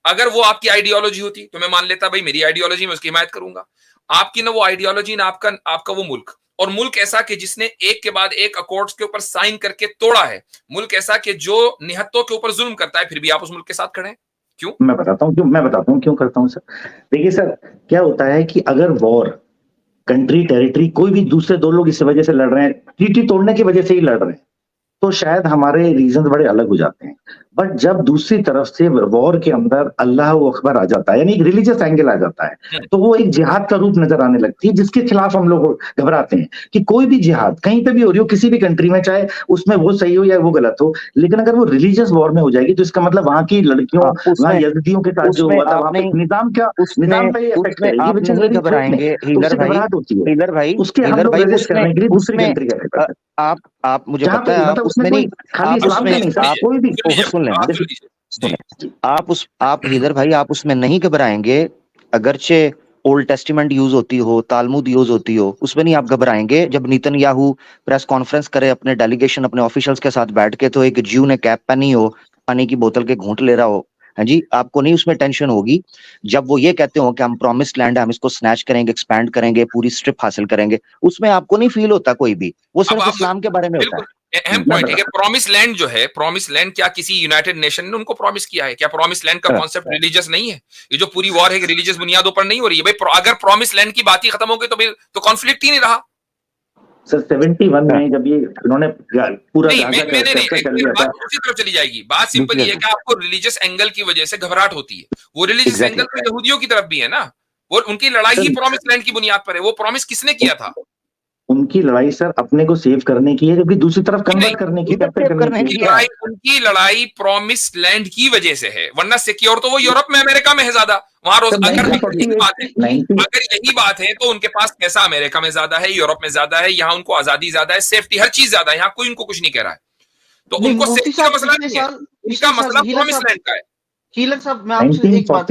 अगर वो आपकी आइडियोलॉजी होती तो मैं मान लेता भाई मेरी आइडियोलॉजी में उसकी हिमायत करूंगा। आपकी ना वो आइडियोलॉजी ना आपका वो मुल्क, और मुल्क ऐसा कि जिसने एक के बाद एक अकॉर्ड्स के ऊपर साइन करके तोड़ा है, मुल्क ऐसा कि जो निहत्तों के ऊपर जुल्म करता है, फिर भी आप उस मुल्क के साथ खड़े हैं, क्यों? मैं बताता हूँ क्यों करता हूँ सर। देखिए सर क्या होता है कि अगर वॉर कंट्री टेरिटरी कोई भी दूसरे दो लोग इस वजह से लड़ रहे हैं, ट्रीटी तोड़ने की वजह से ही लड़ रहे हैं, तो शायद हमारे रीजन बड़े अलग हो जाते हैं। बट जब दूसरी तरफ से वॉर के अंदर अल्लाह अकबर आ जाता है, यानी एक रिलीजियस एंगल आ जाता है, तो वो एक जिहाद का रूप नजर आने लगती है, जिसके खिलाफ हम लोग घबराते हैं कि कोई भी जिहाद कहीं पे भी हो रही हो किसी भी कंट्री में, चाहे उसमें वो सही हो या वो गलत हो, लेकिन अगर वो रिलीजियस वॉर में हो जाएगी तो इसका मतलब वहां की लड़कियों, वहां यजीदियों के साथ जो हुआ था, वहां पे निजाम पे इफेक्ट करेगी, घबराएंगे हीलर भाई, उसके हम लोग रेजिस्ट करने के लिए दूसरी कंट्री का आप मुझे पता है उसमें नहीं, आप हीदर भाई आप उसमें नहीं घबराएंगे, अगरचे ओल्ड टेस्टिमेंट यूज होती हो, तालमुद यूज होती हो, उसमें नहीं आप घबराएंगे। जब नेतन्याहू प्रेस कॉन्फ्रेंस करे अपने डेलीगेशन, अपने ऑफिशियल्स के साथ बैठ के, तो एक ज्यू ने कैप पहनी हो, पानी की बोतल के घूंट ले रहा हो, है जी, आपको नहीं उसमें टेंशन होगी। जब वो ये कहते हो कि हम प्रॉमिस लैंड है, हम इसको स्नैच करेंगे, एक्सपैंड करेंगे, पूरी स्ट्रिप हासिल करेंगे, उसमें आपको नहीं फील होता कोई भी, वो सिर्फ इस्लाम के बारे में होता है। अहम पॉइंट है कि प्रॉमिस लैंड जो है, प्रॉमिस लैंड क्या किसी यूनाइटेड नेशन ने उनको प्रॉमिस किया है? क्या प्रॉमिस लैंड का कॉन्सेप्ट रिलीजियस नहीं है? ये जो पूरी वॉर है रिलीजियस बुनियादों पर नहीं हो रही है भाई। अगर प्रॉमिस लैंड की बात ही खत्म हो गई तो कॉन्फ्लिक्ट ही नहीं रहा। सर 71 में जब ये उन्होंने पूरा बात उसी तरफ चली जाएगी। बात सिंपल ये है कि आपको रिलीजियस एंगल की वजह से घबराहट होती है। वो रिलीजियस एंगल तो यहूदियों की तरफ भी है ना, वो उनकी लड़ाई ही प्रॉमिस लैंड की बुनियाद पर है। वो प्रॉमिस किसने किया था? उनकी लड़ाई सर अपने को सेव करने की है, जबकि दूसरी तरफ कन्वर्ट करने की, उनकी लड़ाई प्रॉमिस लैंड की वजह से है, वरना सिक्योर तो वो यूरोप में, अमेरिका में है ज्यादा। वहां अगर यही बात है तो उनके पास पैसा अमेरिका में ज्यादा है, यूरोप में ज्यादा है, यहाँ उनको आजादी ज्यादा है, सेफ्टी हर चीज ज्यादा है, यहाँ कोई उनको कुछ नहीं कह रहा है। तो उनको सेफ्टी का मसला नहीं है, उनका मसला प्रॉमिस लैंड का है। हीलर साहब, मैं आपसे एक बात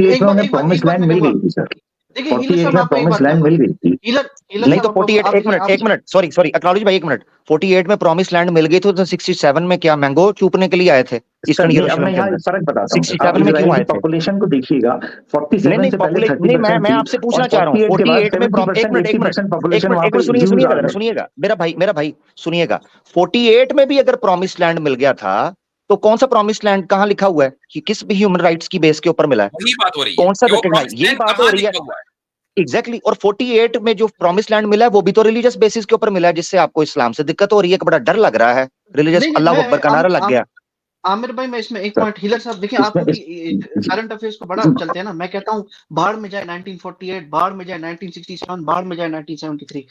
प्रॉमिस लैंड मिल गई थी सर। देखिए हीलर साहब, प्रॉमिस लैंड मिल गई थी। नहीं तो 48, एक मिनट, सॉरी एक्नॉलेज भाई, एक मिनट, 48 में प्रॉमिस लैंड मिल गई तो 67 में क्या मैंगो चूपने के लिए आए थे? ईस्टर्न यरूशलेम के अंदर फर्क बताता हूं, 67 में क्यों आए थे? पॉपुलेशन को देखिएगा, 47 से पहले 30% मैं आपसे पूछना चाह रहा हूं, 48 में सुनिएगा मेरा भाई सुनिएगा, 48 में भी अगर प्रॉमिस लैंड मिल गया था तो कौन सा प्रॉमिस लैंड कहाँ लिखा हुआ है कि किस भी ह्यूमन राइट्स की बेस के ऊपर मिला है? वही बात हो रही है, कौन सा रिकॉग्नाइज, यही बात हो रही है एग्जैक्टली। और 48 में जो प्रॉमिस लैंड मिला है वो भी तो रिलीजियस बेसिस के ऊपर मिला है, जिससे आपको इस्लाम से दिक्कत हो रही है कि बड़ा डर लग रहा है, रिलीजियस अल्लाह अकबर का नारा लग गया। आमिर भाई, मैं इसमें एक पॉइंट, हीलर साहब देखिए, आप करंट अफेयर्स को बड़ा चलते हैं ना, मैं कहता हूँ बाढ़ में जाए 1948, बाढ़ में जाए 1967, बाढ़ में जाए 1973।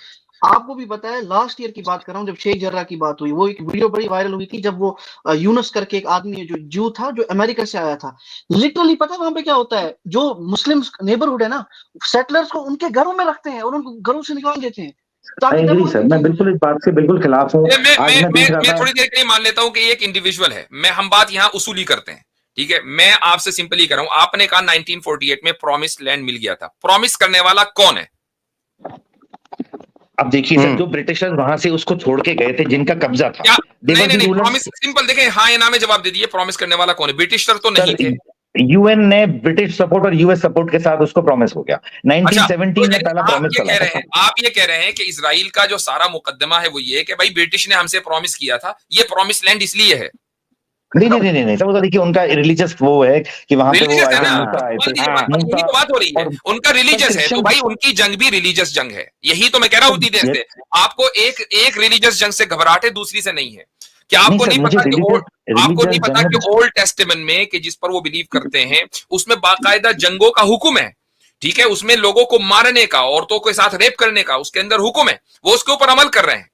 आपको भी पता है, लास्ट ईयर की बात कर रहा हूँ, जब शेख जर्रा की बात हुई, वो एक वीडियो बड़ी वायरल हुई थी, जब वो यूनस करके एक आदमी जो जू था, जो अमेरिका से आया था, लिटरली पता है वहां पे क्या होता है? जो मुस्लिम नेबरहुड है ना, सेटलर्स को उनके घरों में रखते हैं और उनको घरों से निकाल देते हैं। सर मैं बिल्कुल इस बात से बिल्कुल खिलाफ हूँ। मैं थोड़ी देर के लिए मान लेता हूँ कि एक इंडिविजुअल है, हम बात यहाँ उसूली करते हैं, ठीक है? मैं आपसे सिंपली कह रहा हूँ, आपने कहा 1948 में प्रॉमिस लैंड मिल गया था, प्रॉमिस करने वाला कौन है? अब देखिए सर, जो ब्रिटिशर्स वहां से उसको छोड़ के गए थे, जिनका कब्जा था, नहीं, प्रॉमिस सिंपल देखें, हाँ या ना में जवाब दे दिए, प्रॉमिस करने वाला कौन है? ब्रिटिशर तो नहीं थे। यूएन ने ब्रिटिश सपोर्ट और यूएस सपोर्ट के साथ उसको प्रॉमिस हो गया। 1917 में पहला प्रॉमिस चला था। आप ये कह रहे हैं कि इजराइल का जो सारा मुकदमा है वो ये कि भाई ब्रिटिश ने हमसे प्रॉमिस किया था, ये प्रॉमिस लैंड इसलिए है? नहीं, सब तो देखिए उनका रिलीजियस वो है कि वहां पे वो आए थे। यही तो बात हो रही है, उनका रिलीजियस है तो भाई उनकी जंग भी रिलीजियस जंग है। यही तो मैं कह रहा हूं उतनी देर से, आपको एक रिलीजियस जंग से घबराहट है, दूसरी से नहीं है। क्या आपको नहीं पता कि ओल्ड टेस्टामेंट में कि जिस पर वो बिलीव करते हैं उसमें बाकायदा जंगों का हुक्म है, ठीक है? उसमें लोगों को मारने का, औरतों के साथ रेप करने का उसके अंदर हुक्म है, वो उसके ऊपर अमल कर रहे हैं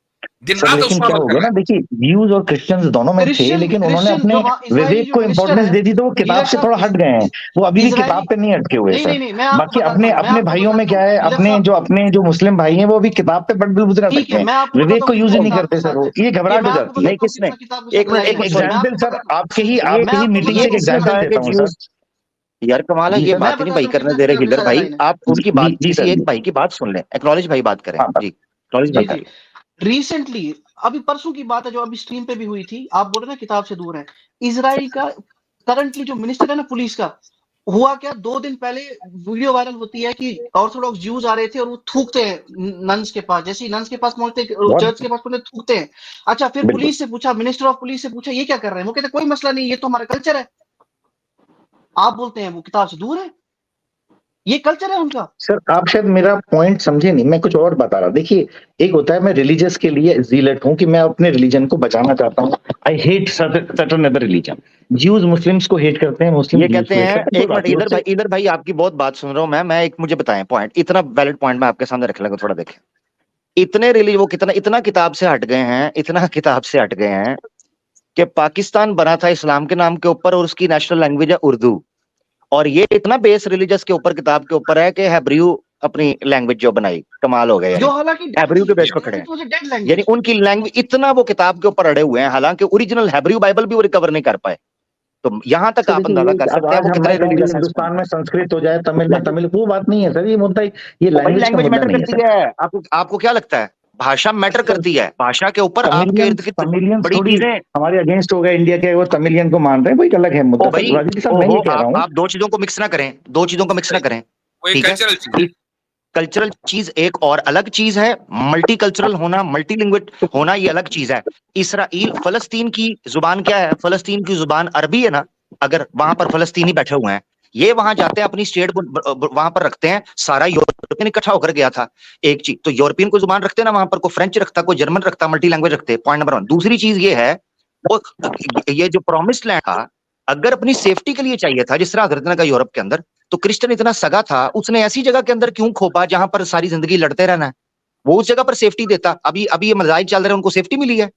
दिन रात। लेकिन क्या हो गया ना, देखिए ज्यूज और क्रिश्चियंस दोनों में थे, लेकिन उन्होंने अपने विवेक को इंपॉर्टेंस दे दी, तो वो किताब से थोड़ा हट गए हैं। वो अभी भी किताब पे नहीं अटके हुए सर। बाकी अपने भाइयों में क्या है, अपने जो मुस्लिम भाई हैं वो भी किताब पे बट बिल्कुल रह सकते हैं, विवेक को यूज ही नहीं करते सर। वो ये घबराहट हो जाती है। किसने एक एग्जाम्पल सर, आपके ही मीटिंग से एग्जाम्पल देता हूं सर। यार कमाल है, ये बात नहीं भाई करने दे रहे हीलर भाई, आप उनकी बात, किसी एक भाई की बात सुन लें, एक्नॉलेज भाई बात करें जी, एक्नॉलेज भाई। रिसेंटली अभी परसों की बात है, जो अभी स्ट्रीम पे भी हुई थी, आप बोल रहे ना किताब से दूर है, इजराइल का करंटली जो मिनिस्टर है ना पुलिस का, हुआ क्या, 2 दिन पहले वीडियो वायरल होती है कि ऑर्थोडॉक्स ज्यूज आ रहे थे और वो थूकते हैं नन्स के पास, जैसे ही नन्स के पास पहुंचते, चर्च के पास पहुंचते थूकते हैं। अच्छा, फिर पुलिस से पूछा, मिनिस्टर ऑफ पुलिस से पूछा ये क्या कर रहे हैं? वो कहते कोई मसला नहीं, ये तो हमारा कल्चर है। आप बोलते हैं वो किताब से दूर है, ये कल्चर है उनका। सर आप शायद मेरा पॉइंट समझे नहीं, मैं कुछ और बता रहा। देखिए, एक होता है मैं रिलीजियस के लिए जीलेट हूं कि मैं अपने रिलीजन को बचाना चाहता हूं, I hate certain other religion. Jews Muslims को हेट करते हैं, मुस्लिम ये कहते हैं। एक मिनट इधर भाई आपकी बहुत बात सुन रहा हूं मैं एक, मुझे बताएं पॉइंट, इतना वैलिड पॉइंट मैं आपके सामने रख लूंगा, थोड़ा देखें। इतने रिलीज वो इतना किताब से हट गए हैं, इतना किताब से हट गए हैं कि पाकिस्तान बना था इस्लाम के नाम के ऊपर और उसकी नेशनल लैंग्वेज है उर्दू, और ये इतना बेस रिलीजियस के ऊपर किताब के ऊपर है कि हैब्रू अपनी लैंग्वेज जो बनाई, कमाल हो गया, जो हालांकि हैब्रू के बेस पर खड़े हैं, यानी उनकी लैंग्वेज इतना वो किताब के ऊपर अड़े हुए हैं, हालांकि ओरिजिनल हैब्रू बाइबल भी वो रिकवर नहीं कर पाए। तो यहाँ तक आप अंदाजा कर सकते हैं वो कितना हिंदुस्तान में संस्कृत हो जाए, तमिल में तमिल, वो बात नहीं है सर, ये मुद्दा, ये लैंग्वेज मैटर करती है। आपको क्या लगता है भाषा मैटर करती है? भाषा के ऊपर आपके इर्द गिर्द बड़ी चीजें हमारे अगेंस्ट हो गए, इंडिया के वो तमिलियन को मान रहे हैं, वो एक अलग है मुद्दा। आप दो चीजों को मिक्स ना करें, दो चीजों को मिक्स ना करें, ठीक है? कल्चरल चीज एक और अलग चीज है, मल्टी कल्चरल होना, मल्टीलिंग्विड होना ये अलग चीज है। इसराइल, फलस्तीन की जुबान क्या है? फलस्तीन की जुबान अरबी है ना। अगर वहां पर फलस्तीनी बैठे हुए हैं, ये वहां जाते हैं अपनी स्टेट वहां पर रखते हैं, सारा यूरोपियन इकट्ठा होकर गया था। एक चीज तो यूरोपियन को जुबान रखते हैं ना, वहां पर कोई फ्रेंच रखता, कोई जर्मन रखता, मल्टी लैंग्वेज रखते, पॉइंट नंबर 1। दूसरी चीज ये है, ये जो प्रॉमिस्ड लैंड था, अगर अपनी सेफ्टी के लिए चाहिए था, जिस तरह हजरत ने कहा यूरोप के अंदर, तो क्रिश्चियन इतना सगा था, उसने ऐसी जगह के अंदर क्यों खोपा जहां पर सारी जिंदगी लड़ते रहना है? वो उस जगह पर सेफ्टी देता। अभी ये मजाइल चल रहे हैं, उनको सेफ्टी मिली है।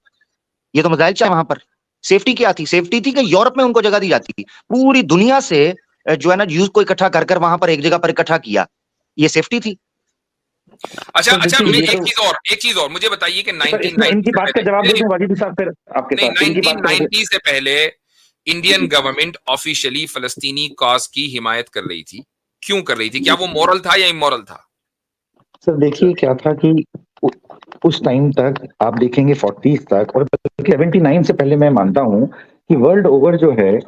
ये तो मजाइल चल वहां पर सेफ्टी क्या थी? सेफ्टी थी कि यूरोप में उनको जगह दी जाती थी। पूरी दुनिया से जो है ना यूज को इकट्ठा कर वहां पर एक जगह पर इकट्ठा किया, ये सेफ्टी थी। अच्छा, एक चीज और मुझे बताइए कि 1990 बात का जवाब दें वाजिद साहब, फिर आपके साथ 1990 से पहले इंडियन गवर्नमेंट ऑफिशियली फलस्तीनी कॉज की हिमायत कर रही थी। क्यों कर रही थी? क्या वो मॉरल था या इमोरल था? सर देखिए क्या था कि उस टाइम तक आप देखेंगे 40s तक और 79 से पहले, मैं मानता हूं कि वर्ल्ड ओवर जो है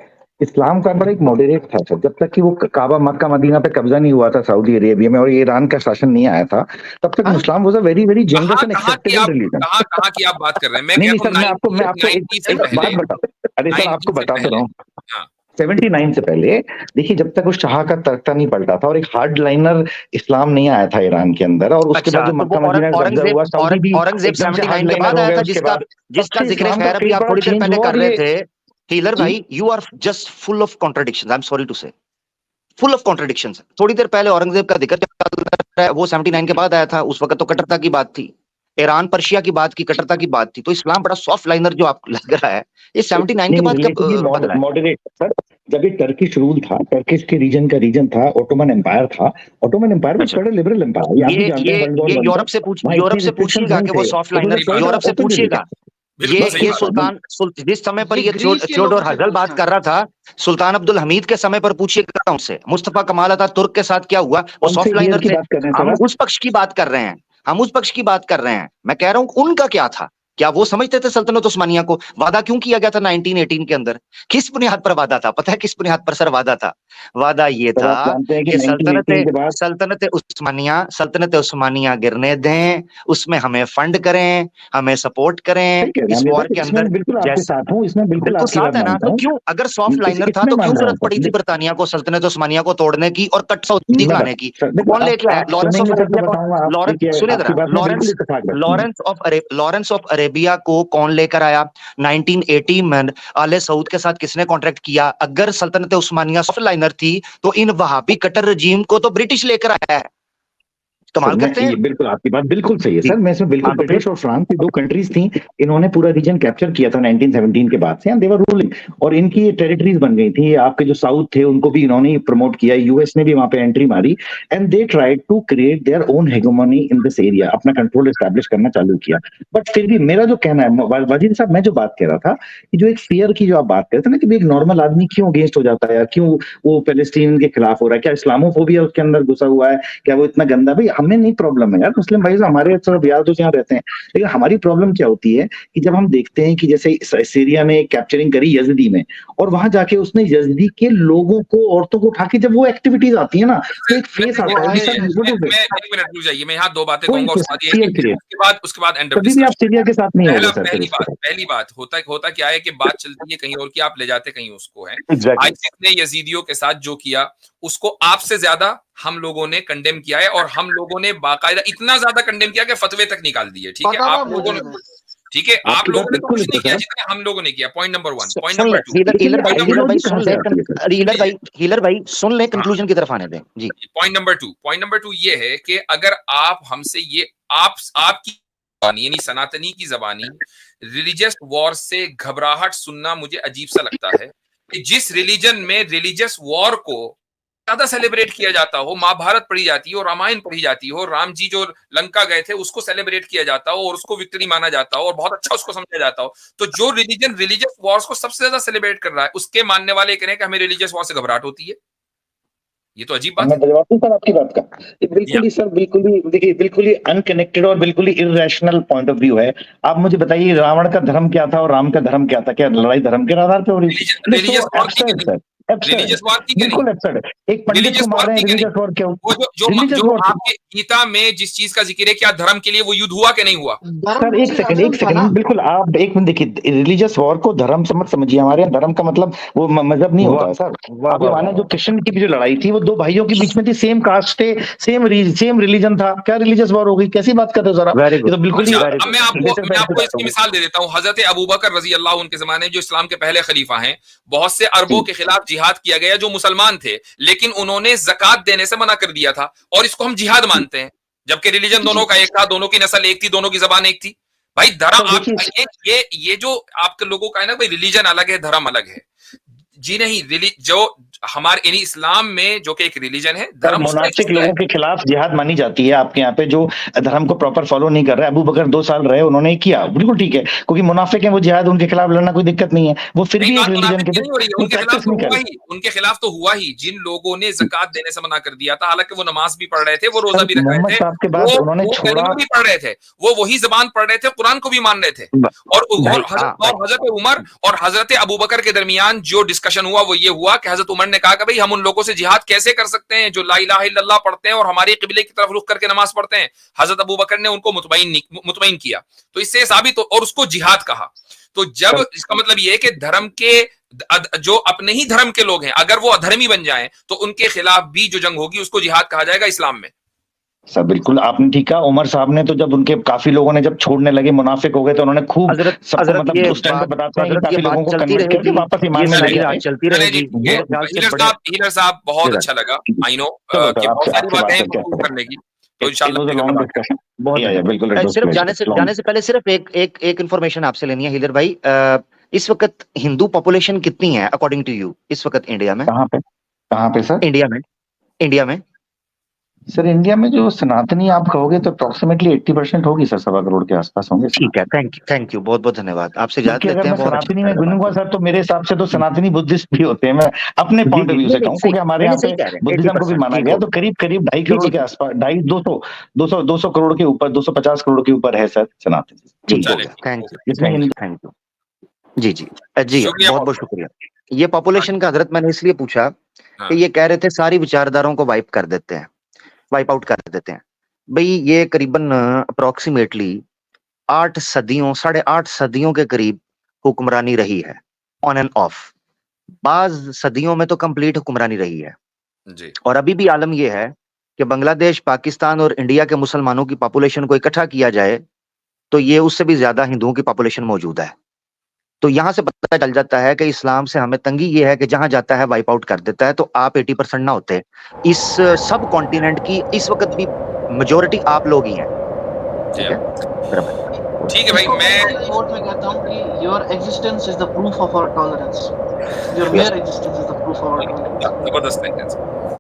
इस्लाम का बड़ा एक मॉडरेट था सर। जब तक कि वो काबा मक्का मदीना पे कब्जा नहीं हुआ था सऊदी अरेबिया में और ईरान का शासन नहीं आया था, तब तक Islam was a very very generous and acceptable religion. कहां की आप बात कर रहे हैं? नहीं सर, मैं आपको एक बात बता, अरे सर आपको बताता रहा हूँ। 79 से पहले देखिए, जब तक उस शाह का तख्ता नहीं पलटा था और एक हार्ड लाइनर इस्लाम नहीं आया था ईरान के अंदर, और उसके बाद जो मक्का मदीना कब्जा हुआ, सऊदी भी औरंगजेब 79 के बाद आया था, जिसका जिक्र खैर अभी आप थोड़ी देर पहले कर रहे थे। हीलर भाई, you are just full of contradictions, I am sorry to say, full of contradictions. थोड़ी देर पहले औरंगजेब का जिक्र चल रहा है, वो 79 के बाद आया था। उस वक्त तो कट्टरता की बात थी, ईरान पर्शिया की बात की, कट्टरता की बात थी। तो इस्लाम बड़ा सॉफ्ट लाइनर जो आपको लग रहा है, ये 79 के बाद कब बदला है? मॉडरेट सर, जब एक टर्किश रूल था, टर्किश के रीजन का रीजन था, ओटोमन एम्पायर था। ओटोमन एम्पायर में बड़ा लिबरल एम्पायर। ये यूरोप से पूछिएगा कि वो सॉफ्ट लाइनर, यूरोप से पूछिएगा। ये सुल्तान, जिस समय पर ये थियोडोर हर्जल बात कर रहा था, सुल्तान अब्दुल हमीद के समय पर पूछिएगा उनसे। मुस्तफा कमाल अतातुर्क के साथ क्या हुआ? वो सॉफ्ट लाइनर थे। हम उस पक्ष की बात कर रहे हैं, हम उस पक्ष की बात कर रहे हैं। मैं कह रहा हूं उनका क्या था? क्या वो समझते थे सल्तनत उस्मानिया को? वादा क्यों किया गया था 1918 के अंदर? किस बुनियाद पर वादा था? पता है किस बुनियाद पर सर वादा था? वादा ये था कि सल्तनत उस्मानिया गिरने दें, उसमें हमें फंड करें, हमें सपोर्ट करें इस वॉर के अंदर। बिल्कुल साथ है ना। तो क्यों, अगर सॉफ्ट लाइनर था तो क्यों जरूरत पड़ी थी बरतानिया को सल्तनत उस्मानिया को तोड़ने की और कट सऊदी लाने की? कौन लेके आया? लॉरेंस ऑफ अरेबिया को कौन लेकर आया? 1980 में आले सऊद के साथ किसने कॉन्ट्रैक्ट किया? अगर सल्तनत उस्मानिया सॉफ्ट लाइनर थी तो इन वहाबी कट्टर रजीम को तो ब्रिटिश लेकर आया है। कमाल करते हैं। बिल्कुल आपकी बात बिल्कुल सही है सर। मैं इसमें बिल्कुल, ब्रिटिश और फ्रांस की दो कंट्रीज थी, इन्होंने पूरा रीजन कैप्चर किया था 1917 के बाद से, एंड दे वर रूलिंग, और इनकी टेरिटरीज बन गई थी। आपके जो साउथ थे उनको भी इन्होंने प्रमोट किया, यूएस ने भी वहां पे एंट्री मारी, and they tried to create their own hegemony in this area, अपना कंट्रोल एस्टैब्लिश करना चालू किया। बट फिर भी मेरा जो कहना है वाजिद साहब, मैं जो बात कह रहा था कि जो एक फियर की जो आप बात कर रहे थे ना कि एक नॉर्मल आदमी क्यों अगेंस्ट हो जाता है, क्यों वो पैलेस्टीन के खिलाफ हो रहा है, क्या इस्लामोफोबिया उसके अंदर घुसा हुआ है, क्या वो इतना गंदा? भाई हमें नहीं प्रॉब्लम है यार, मुस्लिम भाई हमारे सब यार दोस्त यहाँ रहते हैं, लेकिन हमारी प्रॉब्लम क्या होती है कि जब हम देखते हैं कि जैसे सीरिया में कैप्चरिंग करी यजदी में, और वहां जाके उसने यजदी के लोगों को, औरतों को उठा के, जब वो एक्टिविटीज आती है ना तो एक फेस आता है। मैं यहाँ दो बातें कहूंगा, उसके बाद एंड ऑफ आप सीरिया के साथ नहीं होगा। पहली बात होता क्या है कि बात चलती है कहीं और की, आप ले जाते कहीं उसको है। आईसिस ने यजीदियों के साथ जो किया उसको आपसे ज्यादा हम लोगों ने कंडेम किया है, और हम लोगों ने बाकायदा इतना ज्यादा कंडेम किया कि फतवे तक निकाल दिए। ठीक है, आप लोगों ने, ठीक है, आप लोगों ने कुछ नहीं किया जितना हम लोगों ने किया। Point number 1। Point number 2, healer भाई सुन ले, कंक्लूजन की तरफ आने दें जी। पॉइंट नंबर 2 ये है कि अगर आप हमसे ये आपकी यानी सनातनी की जबानी रिलीजियस वॉर से घबराहट सुनना मुझे अजीब सा लगता है कि जिस रिलीजन में रिलीजियस वॉर को ज्यादा सेलिब्रेट किया जाता हो, महाभारत पढ़ी जाती हो, रामायण पढ़ी जाती हो, राम जी जो लंका गए थे उसको सेलिब्रेट किया जाता हो और उसको विक्ट्री माना जाता हो और बहुत अच्छा उसको समझा जाता हो, तो जो रिलीजन रिलीजियस वॉर्स को सबसे ज्यादा सेलिब्रेट कर रहा है, उसके मानने वाले कह रहे हैं कि हमें रिलीजियस वॉर से घबराहट होती है। ये तो अजीब बात मैं जवाब दूं सर आपकी बात का? बिल्कुल ही सर, बिल्कुल ही देखिए, बिल्कुल ही अनकनेक्टेड और बिल्कुल ही इर्रेशनल पॉइंट ऑफ व्यू है। आप मुझे बताइए रावण का धर्म क्या था और राम का धर्म क्या था? क्या लड़ाई धर्म के आधार पे हो रही थी? रिलीजियस वॉर की बिल्कुल एब्सर्ड। एक पंडित को मार रहे हैं, रिलीजियस वॉर क्यों? जो आपके गीता में जिस चीज का जिक्र है, क्या धर्म के लिए वो युद्ध हुआ कि नहीं हुआ? सर एक सेकंड, बिल्कुल आप एक मिनट देखिए, रिलीजियस वॉर को धर्म से मत समझिए। हमारे यहाँ धर्म का मतलब वो मजहब नहीं होता है सर। आप माने जो कृष्ण की जो लड़ाई थी वो दो भाइयों के बीच में थी, सेम कास्ट थे, सेम रिलीजन था, क्या रिलीजियस वॉर हो गई? कैसी बात करते हो सर आप? तो बिल्कुल ही। मैं आपको इसकी मिसाल दे देता हूँ। हजरत अबू बकर रजी अल्लाह उनके जमाने जो इस्लाम के पहले खलीफा हैं, बहुत से अरबों के खिलाफ जिहाद किया गया जो मुसलमान थे, लेकिन उन्होंने ज़कात देने से मना कर दिया था और इसको हम जिहाद मानते हैं, जबकि रिलीजन दोनों का एक था, दोनों की नस्ल एक थी, दोनों की जबान एक थी। भाई धर्म आप ये जो आपके लोगों का है ना भाई, रिलीजन अलग है, धर्म अलग है जी नहीं। जो हमारे यानी इस्लाम में जो कि एक रिलीजन है, धर्म मुनाफिक लोगों के खिलाफ जिहाद मानी जाती है आपके यहाँ पे, जो धर्म को प्रॉपर फॉलो नहीं कर रहे। अबू बकर 2 साल रहे, उन्होंने किया, बिल्कुल ठीक है, क्योंकि मुनाफिक है वो, जिहाद उनके खिलाफ लड़ना कोई दिक्कत नहीं है, वो फिर भी एक रिलीजन के उनके खिलाफ तो हुआ ही जिन लोगों ने ज़कात देने से मना कर दिया था। हालांकि वो नमाज भी पढ़ रहे थे, वो रोजा भी रख रहे थे, वो भी पढ़ रहे थे, वो वही जबान पढ़ रहे थे, कुरान को भी मान रहे थे। और हजरत उमर और हजरत अबू बकर के दरमियान जो डिस्कशन हुआ वो ये हुआ कि हजरत उमर ने कहा कि भाई हम उन लोगों से जिहाद कैसे कर सकते हैं जो ला इलाहा इल्लल्लाह पढ़ते हैं और हमारी किबले की तरफ रुख करके नमाज पढ़ते हैं। हजरत अबू बकर ने उनको मुतमईन किया, तो इससे साबित और उसको जिहाद कहा। तो जब इसका मतलब ये है कि धर्म के जो अपने ही धर्म के लोग हैं, अगर वो अधर्मी बन जाएं तो उनके खिलाफ भी जो जंग होगी उसको जिहाद कहा जाएगा इस्लाम में। सर बिल्कुल आपने ठीक कहा। उमर साहब ने तो जब उनके काफी लोगों ने जब छोड़ने लगे, मुनाफिक हो गए, तो उन्होंने खूब सबको मतलब उस टाइम पे बताते हैं कि काफी लोगों को कन्वर्ट करके वापस ईमान में लेके आए। चलती रहेगी। हीलर साहब बहुत अच्छा लगा। आई नो कि बहुत सारी बातें हैं करने की, तो इंशाल्लाह बिल्कुल। सिर्फ जाने से पहले सिर्फ एक इंफॉर्मेशन आपसे लेनी है हीलर भाई। इस वक्त हिंदू पॉपुलेशन कितनी है अकॉर्डिंग टू यू इस वक्त इंडिया में? कहाँ पे सर? इंडिया में सर इंडिया में जो सनातनी आप कहोगे तो अप्रोक्सीमेटली 80% होगी सर, 1.25 करोड़ के आसपास होंगे। ठीक है, थैंक यू, बहुत बहुत धन्यवाद। आपसे जाते हैं। अगर मैं सनातनी में गिनूंगा सर तो मेरे हिसाब से तो सनातनी बुद्धिस्ट भी होते हैं। मैं अपने पॉइंट ऑफ व्यू से कहूँ, क्योंकि हमारे यहाँ पे बुद्धिज्म को भी माना गया, तो करीब 2.5 करोड़ के आसपास, 200 करोड़ के ऊपर, 250 करोड़ के ऊपर है सर सनातनी। थैंक यू जी बहुत बहुत शुक्रिया। ये पॉपुलेशन का हजरत मैंने इसलिए पूछा कि ये कह रहे थे सारी विचारधाराओं को वाइप आउट कर देते हैं। भाई ये करीबन अप्रोक्सीमेटली 8.5 सदियों के करीब हुक्मरानी रही है, ऑन एंड ऑफ। बाज सदियों में तो कंप्लीट हुक्मरानी रही है जी। और अभी भी आलम यह है कि बांग्लादेश, पाकिस्तान और इंडिया के मुसलमानों की पॉपुलेशन को इकट्ठा किया जाए तो ये उससे भी ज्यादा हिंदुओं की पॉपुलेशन मौजूद है। तो यहां से पता चल जाता है कि इस्लाम से हमें तंगी ये है कि जहां जाता है वाइप आउट कर देता है। तो आप 80% ना होते, इस सब कॉन्टिनेंट की इस वक्त भी मेजॉरिटी आप लोग ही हैं। ठीक है भाई, मैं कोर्ट में कहता हूं कि your existence is the proof of our tolerance, your mere existence is the proof of our tolerance. जबरदस्त है।